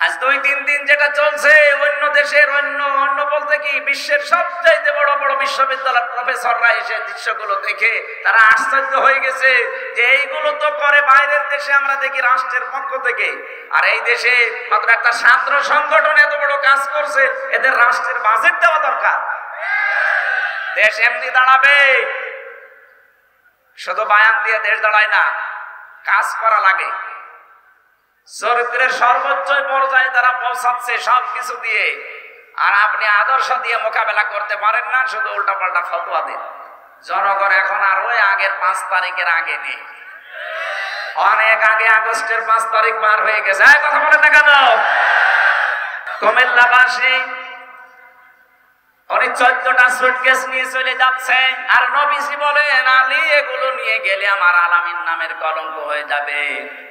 আজ 2-3 দিন যেটা চলছে, অন্য দেশের অন্য বলতে কি বিশ্বের সবচাইতে বড় বড় বিশ্ববিদ্যালয়ের প্রফেসররা এসে দৃশ্যগুলো দেখে তারা আশ্চর্য হয়ে গেছে যে এইগুলো তো করে বাইরের দেশে, আমরা দেখি রাষ্ট্রের পক্ষ থেকে। আর এই দেশে মাত্র একটা ছাত্র সংগঠন এত বড় কাজ করছে, এদের রাষ্ট্রের বাজেট দেওয়া দরকার। দেশ এমনি দাঁড়াবে, শুধু বায়ান দিয়ে দেশ দাঁড়ায় না, কাজ করা লাগে। চরিত্রের সর্বোচ্চ পর্যায়ে তারা পৌঁছাচ্ছে সবকিছু দিয়ে। আর আপনি আদর্শ দিয়ে মোকাবেলা করতে পারেন না, শুধু উল্টাপাল্টা ফতোয়া দেন। জনগণ এখন আর ওই আগের 5 তারিখের আগে নেই, অনেক আগে আগস্টের 5 তারিখ পার হয়ে গেছে। কথা বলে না কেন? কুমিল্লাবাসী উনি 14টা সুটকেস নিয়ে চলে যাচ্ছে, আর নবীজি বলেন, আলী এগুলো নিয়ে গেলে আমার আলামিন নামের কলঙ্ক হয়ে যাবে।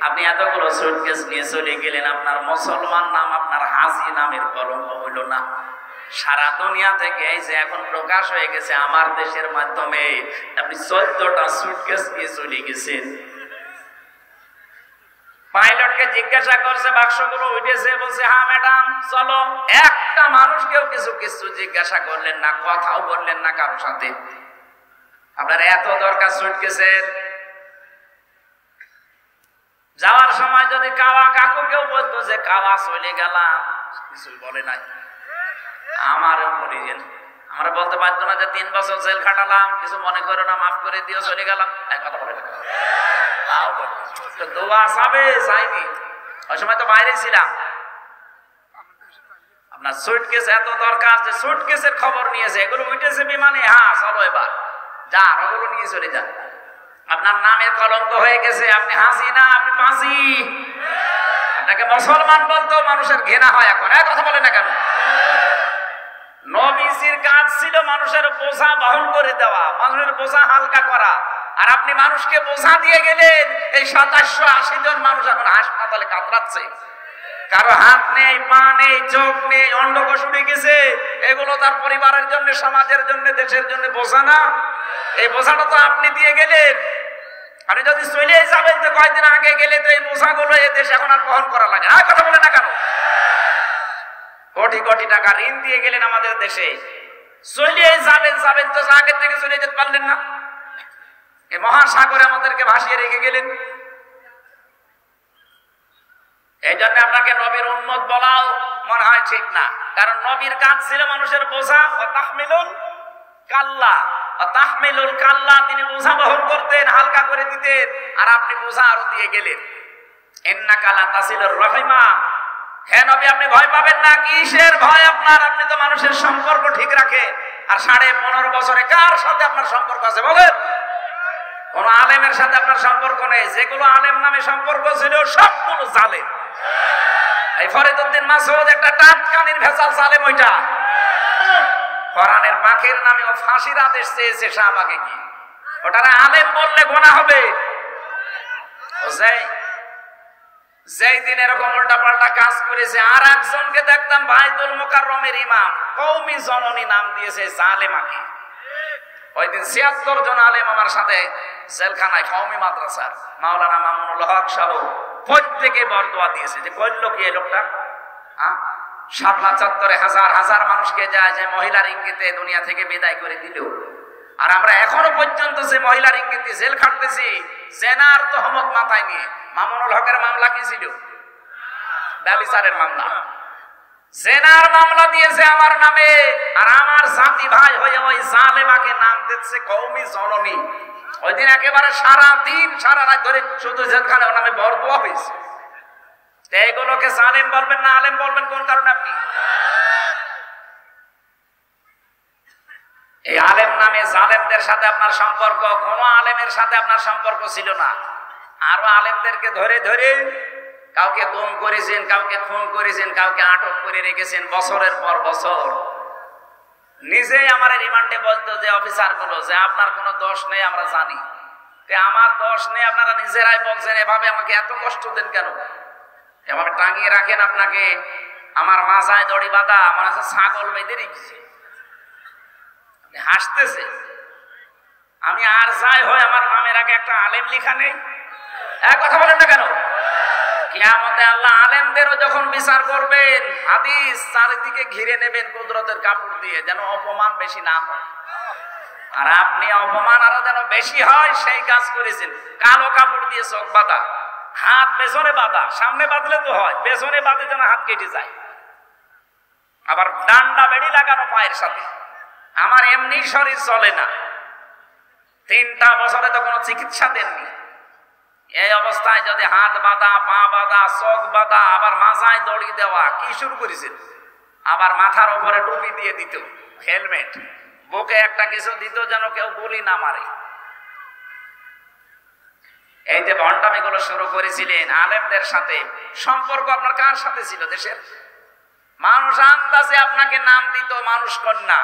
আপনি এতগুলো সুটকেস নিয়ে চলে গেলেন, আপনার মুসলমান নাম, আপনার হাজি নামের কলঙ্ক হইল না? সারা দুনিয়া থেকে এই যে এখন প্রকাশ হয়ে গেছে আমার দেশের মাধ্যমে, আপনি 14টা সুটকেস নিয়ে চলে গেছেন। পাইলটকে জিজ্ঞাসা করছে, বাক্সগুলো উঠেছে? বলছে হ্যাঁ ম্যাডাম, চলো। একটা মানুষকেও কিছু জিজ্ঞাসা করলেন না, কথাও বললেন না কারোর সাথে। আপনার এত দরকার সুটকেসের? যাওয়ার সময় যদি কাকু কেউ বলতো যে কাওয়া চলে গেলাম, কিছুই বলে নাই। আমারও বলিলেন, আমরা বলতে পারতো না যে 3 বছর জেল খাটালাম, কিছু মনে করো না, মাফ করে দিও, চলে গেলাম? কথা বলে না, তাও বলে দোয়া যাবে যাইনি। ওই সময় তো বাইরে ছিলাম। আপনার সুটকেস এত দরকার যে সুটকেসের খবর নিয়েছে, এগুলো উঠেছে বিমানে, হ্যাঁ চলো এবার যান, ওগুলো নিয়ে চলে যান। আপনার নামের কলঙ্ক হয়ে গেছে, আপনি হাসি না, আপনি পাঁচি। আপনাকে মুসলমান বলতেও মানুষের ঘৃণা হয় এখন। কথা বলে না কেন? নবীজির কাজ ছিল মানুষের বোঝা বহন করে দেওয়া, মানুষের বোঝা হালকা করা। আর আপনি মানুষকে বোঝা দিয়ে গেলেন। এই 2780 জন মানুষ এখন হাসপাতালে কাতরাচ্ছে, কারো হাত নেই, পা নেই, চোখ নেই, অন্ডকোষ উড়ে গেছে। এগুলো তার পরিবারের জন্য, সমাজের জন্য, দেশের জন্য বোঝা না? এই বোঝাটা তো আপনি দিয়ে গেলেন। আপনি যদি চলে যাবেন তো কয়েকদিন আগে গেলে তো এই বোঝাগুলো এ দেশ এখন আর বহন করা লাগে না। কথা বলে না কেন? কোটি কোটি টাকা ঋণ দিয়ে গেলেন আমাদের দেশে, চলে যাবেন তো আগে থেকে চলে যেতে পারলেন না? এই মহাসাগরে আমাদেরকে ভাসিয়ে রেখে গেলেন। এই জন্য আপনাকে নবীর উম্মত বলাও মনে হয় ঠিক না, কারণ নবীর কাজ ছিল মানুষের বোঝা। তাহমিলুল কাল্লা, তিনি বোঝা বহন করতেন, হালকা করে দিতেন। আর আপনি বোঝা আরো দিয়ে গেলেন। ইন্নাকা লা তাসিলুর রহিমা, হে নবী আপনি ভয় পাবেন না। কিসের ভয় আপনার? আপনি তো মানুষের সম্পর্ক ঠিক রাখেন। আর 15.5 বছরে কার সাথে আপনার সম্পর্ক আছে বলেন? কোন আলেমের সাথে আপনার সম্পর্ক নেই। যেগুলো আলেম নামে সম্পর্ক ছিল সবগুলো জালেম। এই ফরিদউদ্দিন মাসউদ একটা টাটকানির ভেজাল জালেম। ওইটা কোরআনের পাখির নামে ও ফাঁসির আদেশ চেয়েছে শাহবাগে গিয়ে। ওটারে আলেম বললে গোনা হবে। যেই দিন এরকম উল্টাপাল্টা কাজ করেছে, আর একজনকে দেখতাম বাইতুল মুকাররমের ইমাম, কওমি জননী নাম দিয়েছে জালেমাকে। ওই দিন ৭৬ জন আলেম আমার সাথে জেলখানায়, কওমি মাদ্রাসার মাওলানা মামুনুল হক সহ প্রত্যেকে বরদোয়া দিয়েছে যে করলো কি এই লোকটা। শাপলা চত্বরে হাজার হাজার মানুষকে যায় যে মহিলার ইঙ্গিতে দুনিয়া থেকে বিদায় করে দিল, আর আমরা এখনো পর্যন্ত যে মহিলার ইঙ্গিতে জেল খাটতেছি জেনার তহমত মাথায় নিয়ে। মামুনুল হকের মামলা কি ছিল? ব্যভিচারের মামলা। জেনার মামলা দিয়েছে আমার নামে, আর আমার জাতি ভাই হয়ে ওই জালেমাকে নাম দিচ্ছে কওমি জননী। ওই দিন একেবারে সারা দিন সারা রাত ধরে শুধু জেলখানে ওর নামে বরদোয়া হয়েছে। এগুলোকে জালেম বলবেন না আলেম বলবেন কোন কারণে আপনি? এই আলেম নামে জালেমদের সাথে আপনার সম্পর্ক, কোন আলেমের সাথে আপনার সম্পর্ক ছিল না। আরো আলেমদেরকে ধরে ধরে কাউকে গুম করেছেন, কাউকে খুন করেছেন, কাউকে আটক করে রেখেছেন বছরের পর বছর। নিজেই আমার রিমান্ডে বলতো যে অফিসার গুলো যে আপনার কোনো দোষ নেই, আমরা জানি আমার দোষ নেই, আপনারা নিজেরাই বলছেন, এভাবে আমাকে এত কষ্ট দেন কেন? এভাবে টাঙিয়ে রাখেন আপনাকে, আমার মাথায় দড়ি বাঁধা, আমার কাছে ছাগল বেঁধে রেখেছে। হাসতেছে। আমি আর যাই হয় আমার নামের আগে একটা আলেম লেখা নেই। এক কথা বলেন না কেন? কিয়ামতে আল্লাহ আলেমদেরও যখন বিচার করবেন, হাদিস চারিদিকে ঘিরে নেবেন কুদরতের কাপড় দিয়ে, যেন অপমান বেশি না হয়। আর আপনি অপমান আরো যেন বেশি হয় সেই কাজ করেছেন। কালো কাপড় দিয়ে চোখ বাঁধা, হাত পেছনে বাঁধা, সামনে বাঁধলে তো হয়, পেছনে বাঁধে যেন হাত কেটে যায়। আবার ডান্ডা বেড়ি লাগানো পায়ের সাথে। আমার এমনি শরীর চলে না, 3টা বছরে তো কোনো চিকিৎসা দেননি। এই অবস্থায় যদি হাত বাঁধা, পা বাঁধা, চোখ বাঁধা, আবার মাথায় দড়ি দেওয়া, কি শুরু করেছেন? আবার মাথার উপরে টুপি দিয়ে দিত, হেলমেট, বুকে একটা কিছু দিত যেন কেউ গুলি না মারে। এই যে ভণ্ডামি গুলো শুরু করেছিলেন আলেমদের সাথে, সম্পর্ক আপনার কার সাথে ছিল? দেশের মানুষ আন্দাজে আপনাকে নাম দিত মানুষ কন্যা।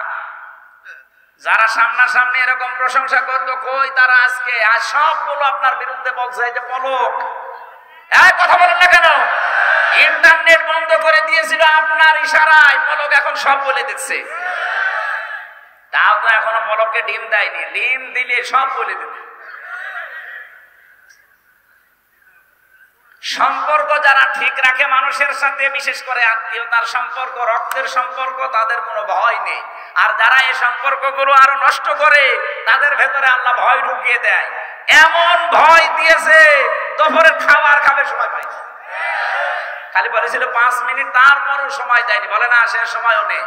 যারা সামনাসামনি এরকম প্রশংসা করতো, কই তারা আজকে? আর সবগুলো আপনার বিরুদ্ধে বলছে যে পলক। কথা বলেন না কেন? ইন্টারনেট বন্ধ করে দিয়েছিল আপনার ইশারায়, পলক এখন সব বলে দিচ্ছে। তাও তো এখনো পলককে ডিম দেয়নি, ডিম দিলে সব বলে দেবে। সম্পর্ক যারা ঠিক রাখে মানুষের সাথে, বিশেষ করে আত্মীয়তার সম্পর্ক, রক্তের সম্পর্ক, তাদের কোনো ভয় নেই। আর যারা এই সম্পর্কগুলো আরো নষ্ট করে, তাদের ভেতরে আল্লাহ ভয় ঢুকিয়ে দেয়। এমন ভয় দিয়েছে দুপুরের খাবার খাবে সময় পাই, খালি বলেছিল 5 মিনিট, তারপরও সময় দেয়নি। বলে না সে সময়ও নেই,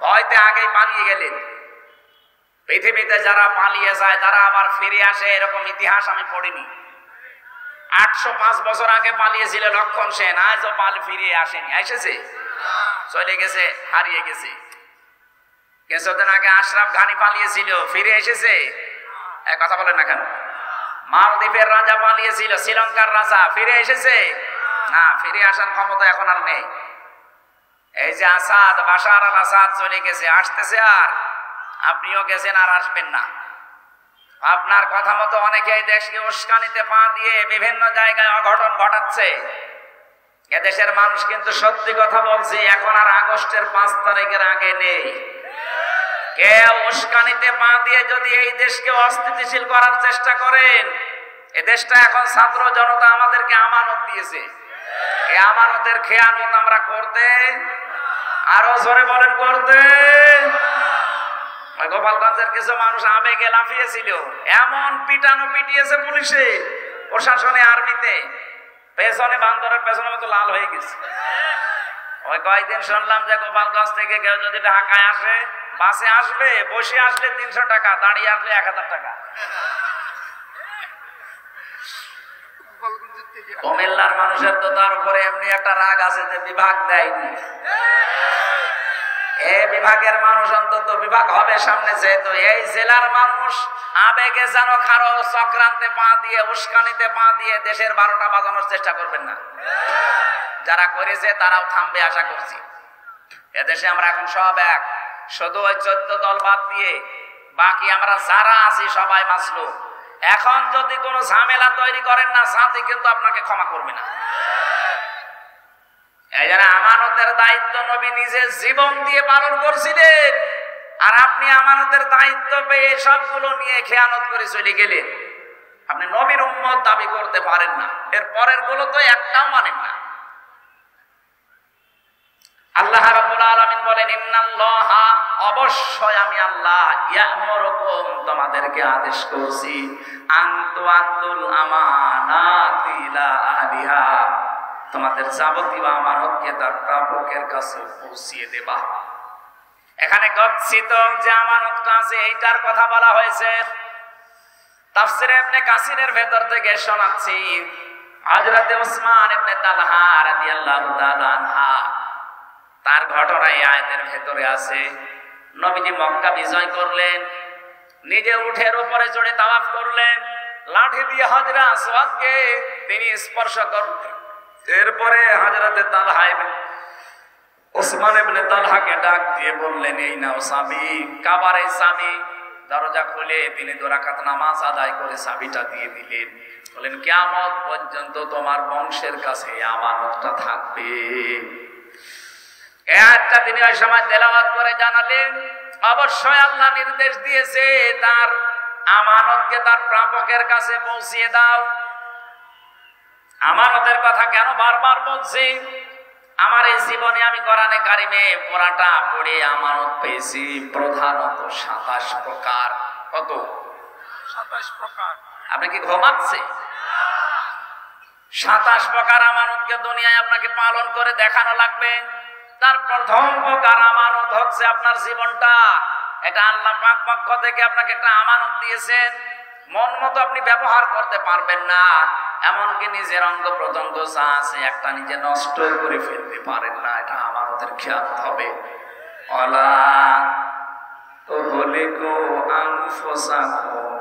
ভয়তে আগেই পালিয়ে গেলেন। পৃথিবীতে যারা পালিয়ে যায় তারা আবার ফিরে আসে, এরকম ইতিহাস আমি পড়িনি। 805 বছর আগে পালিয়েছিল লক্ষণ সেন, আজও ফিরে আসেনি। এসেছে, চলে গেছে, হারিয়ে গেছে। কিছুদিন আগে আশরাফ ঘানি পালিয়েছিল, ফিরে এসেছে? কথা বলেন না কেন? মালদ্বীপের রাজা পালিয়েছিল, শ্রীলঙ্কার রাজা, ফিরে এসেছে? না, ফিরে আসার ক্ষমতা এখন আর নেই। এই যে আসাদ, বাশার আল আসাদ চলে গেছে, আসতেছে, আর আপনিও গেছেন, আর আসবেন না। আপনার কথা মতো অনেকে এই দেশকে উস্কানিতে পা দিয়ে বিভিন্ন জায়গায় অঘটন ঘটাচ্ছে। এদেশের মানুষ কিন্তু সত্যি কথা বলছে, এখন আর আগস্টের 5 তারিখের আগে নেই। কেউ উস্কানিতে পা দিয়ে যদি এই দেশকে অস্থিতিশীল করার চেষ্টা করেন, এ দেশটা এখন ছাত্র জনতা আমাদেরকে আমানত দিয়েছে, এই আমানতের খেয়ানত আমরা করতে, আরো জোরে বলেন করতে। গোপালগঞ্জের কিছু মানুষ আবেগে লাফিয়েছিল, এমন পিটানো পিটিয়েছে পুলিশে, প্রশাসনে, আর্মিতে, পেছনে বান্দরের পেছনে মতো লাল হয়ে গেছে। ওই কয়েকদিন শুনলাম যে গোপালগঞ্জ থেকে কেউ যদি ঢাকায় আসে, বাসে আসবে, বসে আসলে 300 টাকা, দাঁড়িয়ে আসলে 1000 টাকা। কুমিল্লার মানুষের তো তার উপরে এমনি একটা রাগ আছে যে বিভাগ দেয়নি। এই বিভাগের মানুষ অন্তত বিভাগ হবে সামনে, যেহেতু এই জেলার মানুষ আবেগে যেন কারো চক্রান্তে পা দিয়ে, উস্কানিতে পা দিয়ে দেশের 12টা বাজানোর চেষ্টা করবেন না। যারা করেছে তারাও থামবে আশা করছি। এদেশে আমরা এখন সব এক, শুধু ওই 14 দল বাদ দিয়ে বাকি আমরা যারা আছি সবাই মাসলুম। এখন যদি কোনো ঝামেলা তৈরি করেন না, সাথে কিন্তু আপনাকে ক্ষমা করবে না। এই জন্য আমানতের দায়িত্ব নবী নিজে জীবন দিয়ে পালন করছিলেন, আর আপনি আমানতের দায়িত্ব পেয়ে সবগুলো নিয়ে খেয়ানত করে চলে গেলেন। আপনি নবীর উম্মত দাবি করতে পারেন না, এর পরের গুলো তো একটাও মানেন না। আল্লাহ রাব্বুল আলামিন বলেন, ইন্নাল্লাহা, অবশ্যই আমি আল্লাহ, ইয়া'মুরুকুম, তোমাদেরকে আদেশ করছি, আন তুআদ্দুল আমানাতি ইলা আহলিহা, তোমাদের যাবতীয় আমানতকে তার প্রাপকের কাছে পৌঁছিয়ে দেবা। এখানে গচ্ছিত যে আমানতটা আছে এইটার কথা বলা হয়েছে। তাফসীরে ইবনে কাসিরের ভেতর থেকে শোনাচ্ছি, হযরত উসমান ইবনে তালহা রাদিয়াল্লাহু তাআলা আনহা, তার ঘটনা এই আয়াতের ভেতরে আছে। নবীজি মক্কা বিজয় করলেন, নিজে উঠের উপরে চড়ে তাওয়াফ করলেন, লাঠি দিয়ে হাজরা আসওয়াদকে তিনি স্পর্শ করলেন। এরপরে হযরতে তালহা উসমান ইবনে তালহাকে ডাক দিয়ে বললেন, এই নাও চাবি, কাবার এই চাবি। দরজা খুলে তিনি 2 রাকাত নামাজ আদায় করে চাবিটা দিয়ে দিলেন। বলেন, কিয়ামত পর্যন্ত তোমার বংশের কাছে এই আমানতটা থাকবে। এই আয়াতটা তিনি ওই সময় তেলাওয়াত করে জানালেন, অবশ্যই আল্লাহ নির্দেশ দিয়েছে তার আমানতকে তার প্রাপকের কাছে পৌঁছিয়ে দাও। আমানতের কথা কেন বারবার বলছি? আমার এই জীবনে আমি কোরআনে কারিমে পুরাটা পড়ে আমানত পেয়েছি প্রধানত 27 প্রকার। কত? 27 প্রকার। আপনি কি ঘুমাচ্ছে? 27 প্রকার আমানতকে দুনিয়ায় আপনাকে পালন করে দেখানো লাগবে। তার প্রথম প্রকার আমানত হচ্ছে আপনার জীবনটা। এটা আল্লাহ পাক পক্ষ থেকে আপনাকে একটা আমানত দিয়েছেন, মন মতো আপনি ব্যবহার করতে পারবেন না। এমনকি নিজের অঙ্গ প্রত্যঙ্গ যা আছে একটা নিজে নষ্ট করে ফেলতে পারেন না, এটা আমানতের খেয়াল হবে। অলা তুহলিকু আনফুসাকুম,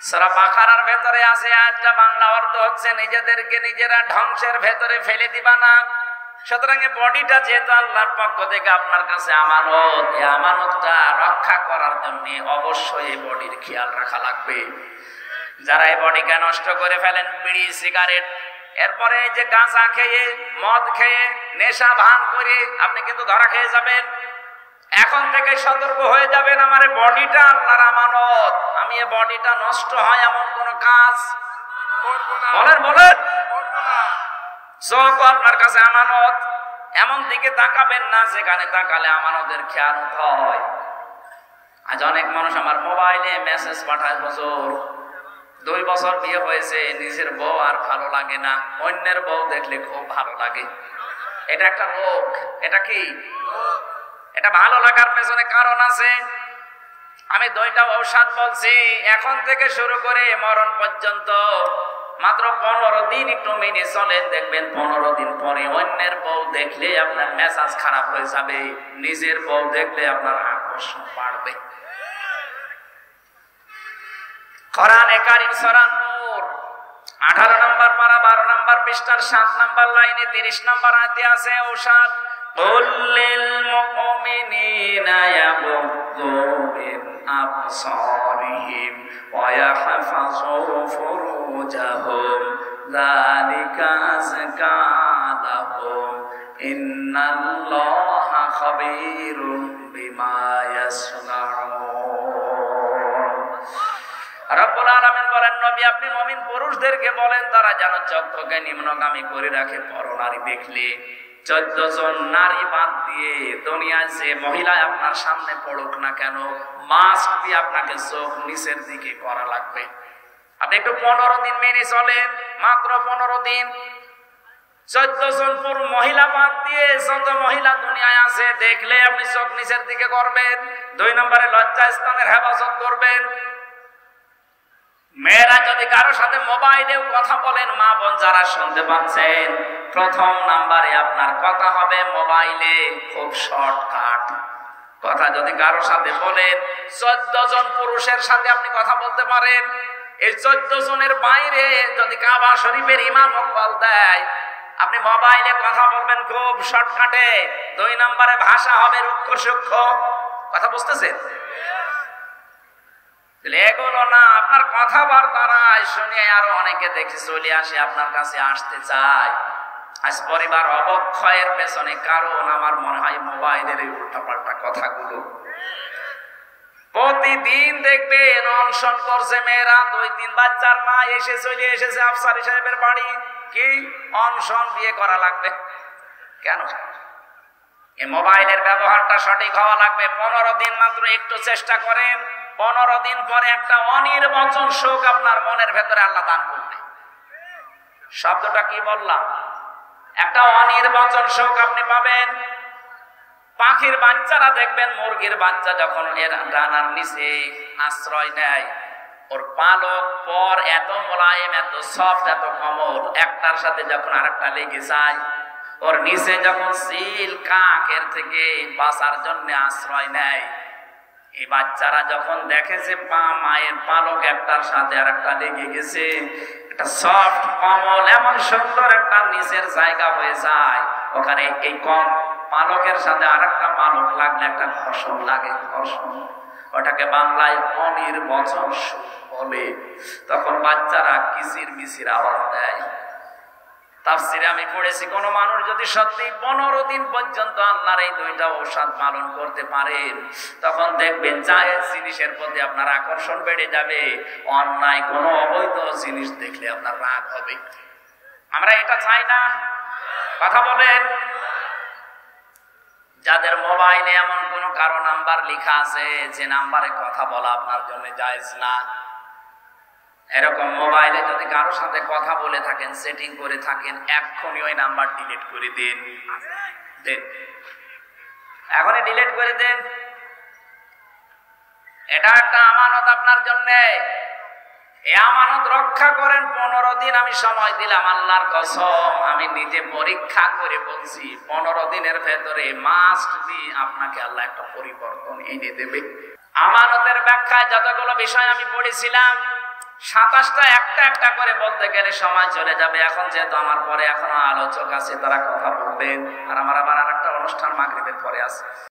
সূরা বাকারার ভেতরে আছে আয়াতটা, বাংলা অর্থ হচ্ছে নিজেদেরকে নিজেরা ধ্বংসের ভেতরে ফেলে দিবা না। সুতরাং বডিটা যেহেতু আল্লাহর পক্ষ থেকে আপনার কাছে আমানত, এই আমানতটা রক্ষা করার জন্য অবশ্যই এই বডির খেয়াল রাখা লাগবে। যারা এই বডিকে নষ্ট করে ফেলেন, বিড়ি সিগারেট, এরপরে এই যে গাঁজা খেয়ে মদ খেয়ে নেশা ভান করে আপনি কিন্তু ধরা খেয়ে যাবেন। এখন থেকে সতর্ক হয়ে যাবেন, আমার এই বডিটা আল্লাহর আমানত, আমি এই বডিটা নষ্ট হয় এমন কোন কাজ করব না। বলেন বলেন, চোখ আপনার কাছে আমানত, এমন দিকে তাকাবেন না যেখানে তাকালে আমানতের খেয়াল হয়। আজ অনেক মানুষ আমার মোবাইলে মেসেজ পাঠায়, হুজুর 2 বছর বিয়ে হয়েছে, নিজের বউ আর ভালো লাগে না, অন্যের বউ দেখলে খুব ভালো লাগে। এটা একটা রোগ। এটা কি? এটা ভালো লাগার পেছনে কারণ আছে। আমি 2টা ঔষধ বলছি, এখন থেকে শুরু করে মরণ পর্যন্ত মাত্র 15 দিন একটু মেনে চলেন, দেখবেন 15 দিন পরে অন্যের বউ দেখলে আপনার মেজাজ খারাপ হয়ে যাবে, নিজের বউ দেখলে আপনার আকর্ষণ বাড়বে। কোরআনে কারীম সূরা নূর 18 নম্বর পারা 12 নম্বর পৃষ্ঠার 7 নম্বর লাইনে 30 নম্বর আয়াতে আছে ঔষধ, কুল লিল মুমিনিনা ইয়াগুদ্দু মিন আবসারিহিম ওয়া ইয়াহফাযু ফুরুজাহুম যালিকা আযকা লাহুম ইন্নাল্লাহা খাবীরুম বিমা ইয়াসনাউন। রব্বুল আলামিন বলেন, নবী আপনি মুমিন পুরুষদেরকে বলেন তারা যেন চক্ষুকে নিম্নগামী করে রাখে, পরনারী দেখলে 14 জন নারী বাদ দিয়ে দুনিয়ায় যে মহিলা আপনার সামনে পড়ুক না কেন, মাস্ট বি আপনাকে চোখ নিচের দিকে করা লাগবে। আপনি একটু 15 দিন মেনে চলেন, মাত্র 15 দিন। 14 জন পুরুষ মহিলা বাদ দিয়ে যত মহিলা দুনিয়ায় আছে দেখলে আপনি চোখ নিচের দিকে করবেন। 2 নম্বরে লজ্জা স্থানের হেফাজত করবেন। মেয়েরা যদি কারো সাথে মোবাইলেও কথা বলেন, মা বোন যারা শুনতে পাচ্ছেন, প্রথম নাম্বারে আপনার কথা হবে মোবাইলে খুব শর্টকাট কথা। যদি কারো সাথে বলেন, 14 জন পুরুষের সাথে আপনি কথা বলতে পারেন, এই 14 জনের বাইরে যদি কাবা শরীফের ইমাম কল দেয়, আপনি মোবাইলে কথা বলবেন খুব শর্টকাটে। 2 নম্বরে ভাষা হবে রুক্ষ সূক্ষ্ম। কথা বুঝতেছেন? এগুলো না, আপনার কথাবার্তারাই শুনে আরো অনেকে দেখি চলে আসে, আপনার কাছে আসতে চায়। আজ পরিবার অবক্ষয়ের পেছনে কারণ আমার মনে হয় মোবাইলের এই উল্টাপাল্টা কথাগুলো। প্রতিদিন দেখবেন অনশন করছে মেয়েরা, 2-3 বাচ্চার মা এসে চলে এসেছে আফসারি সাহেবের বাড়ি। কি অনশন? বিয়ে করা লাগবে কেন? এই মোবাইলের ব্যবহারটা সঠিক হওয়া লাগবে। 15 দিন মাত্র একটু চেষ্টা করেন, 15 দিন পরে একটা অনির্বচন শোক আপনার মনের ভেতরে আল্লাহ দান করবে। শব্দটা কি বললাম? একটা অনির্বচন শোক আপনি পাবেন। পাখির বাচ্চারা দেখবেন, মুরগির বাচ্চা যখন এর ডানার নিচে আশ্রয় নেয়, ওর পালক পর এত মোলায়েম, এত সফট, এত কোমল, একটার সাথে যখন আরেকটা লেগে যায়, ওর নিচে যখন সিল কাকের থেকে বাঁচার জন্য আশ্রয় নেয়, এই বাচ্চারা যখন দেখে যে মায়ের পালক একটার সাথে আরেকটা লেগে গেছে, একটা সফট কোমল এমন সুন্দর একটা নিচের জায়গা হয়ে যায়, ওখানে এই কম পালকের সাথে আরেকটা পালক লাগলে একটা ঘর্ষণ লাগে, ঘর্ষণ। ওটাকে বাংলায় অনির্বচন সুখ বলে। তখন বাচ্চারা কিচির মিচির আওয়াজ দেয়। তাফসিরে আমি পড়েছি, কোন মানুষ যদি সত্যি 15 দিন পর্যন্ত আল্লাহর এই 2টা ঔষধ পালন করতে পারেন, তখন দেখবেন জায়েজ জিনিসের প্রতি আপনার আকর্ষণ বেড়ে যাবে। অন্যায় কোনো অবৈধ জিনিস দেখলে আপনার রাগ হবে। আমরা এটা চাই না? কথা বলেন। যাদের মোবাইলে এমন কোন কারো নাম্বার লেখা আছে যে নাম্বারে কথা বলা আপনার জন্য জায়েজ না, এরকম মোবাইলে যদি কারো সাথে কথা বলে থাকেন, সেটিং করে থাকেন, এক্ষুনি ওই নাম্বার ডিলিট করে দিন। এখনই ডিলিট করে দেন। এটা একটা আমানত আপনার জন্য। এই আমানত রক্ষা করেন। 15 দিন আমি সময় দিলাম, আল্লাহর কসম আমি নিজে পরীক্ষা করে বলছি, 15 দিনের ভেতরে মাস্ট বি আপনাকে আল্লাহ একটা পরিবর্তন এনে দেবে। আমানতের ব্যাখ্যায় যতগুলো বিষয় আমি পড়েছিলাম, 27টা একটা একটা করে বলতে গেলে সময় চলে যাবে। এখন যেহেতু আমার পরে এখনো আলোচক আছে, তারা কথা বলবেন, আর আমার আবার আরেকটা অনুষ্ঠান মাগরিবের পরে আছে।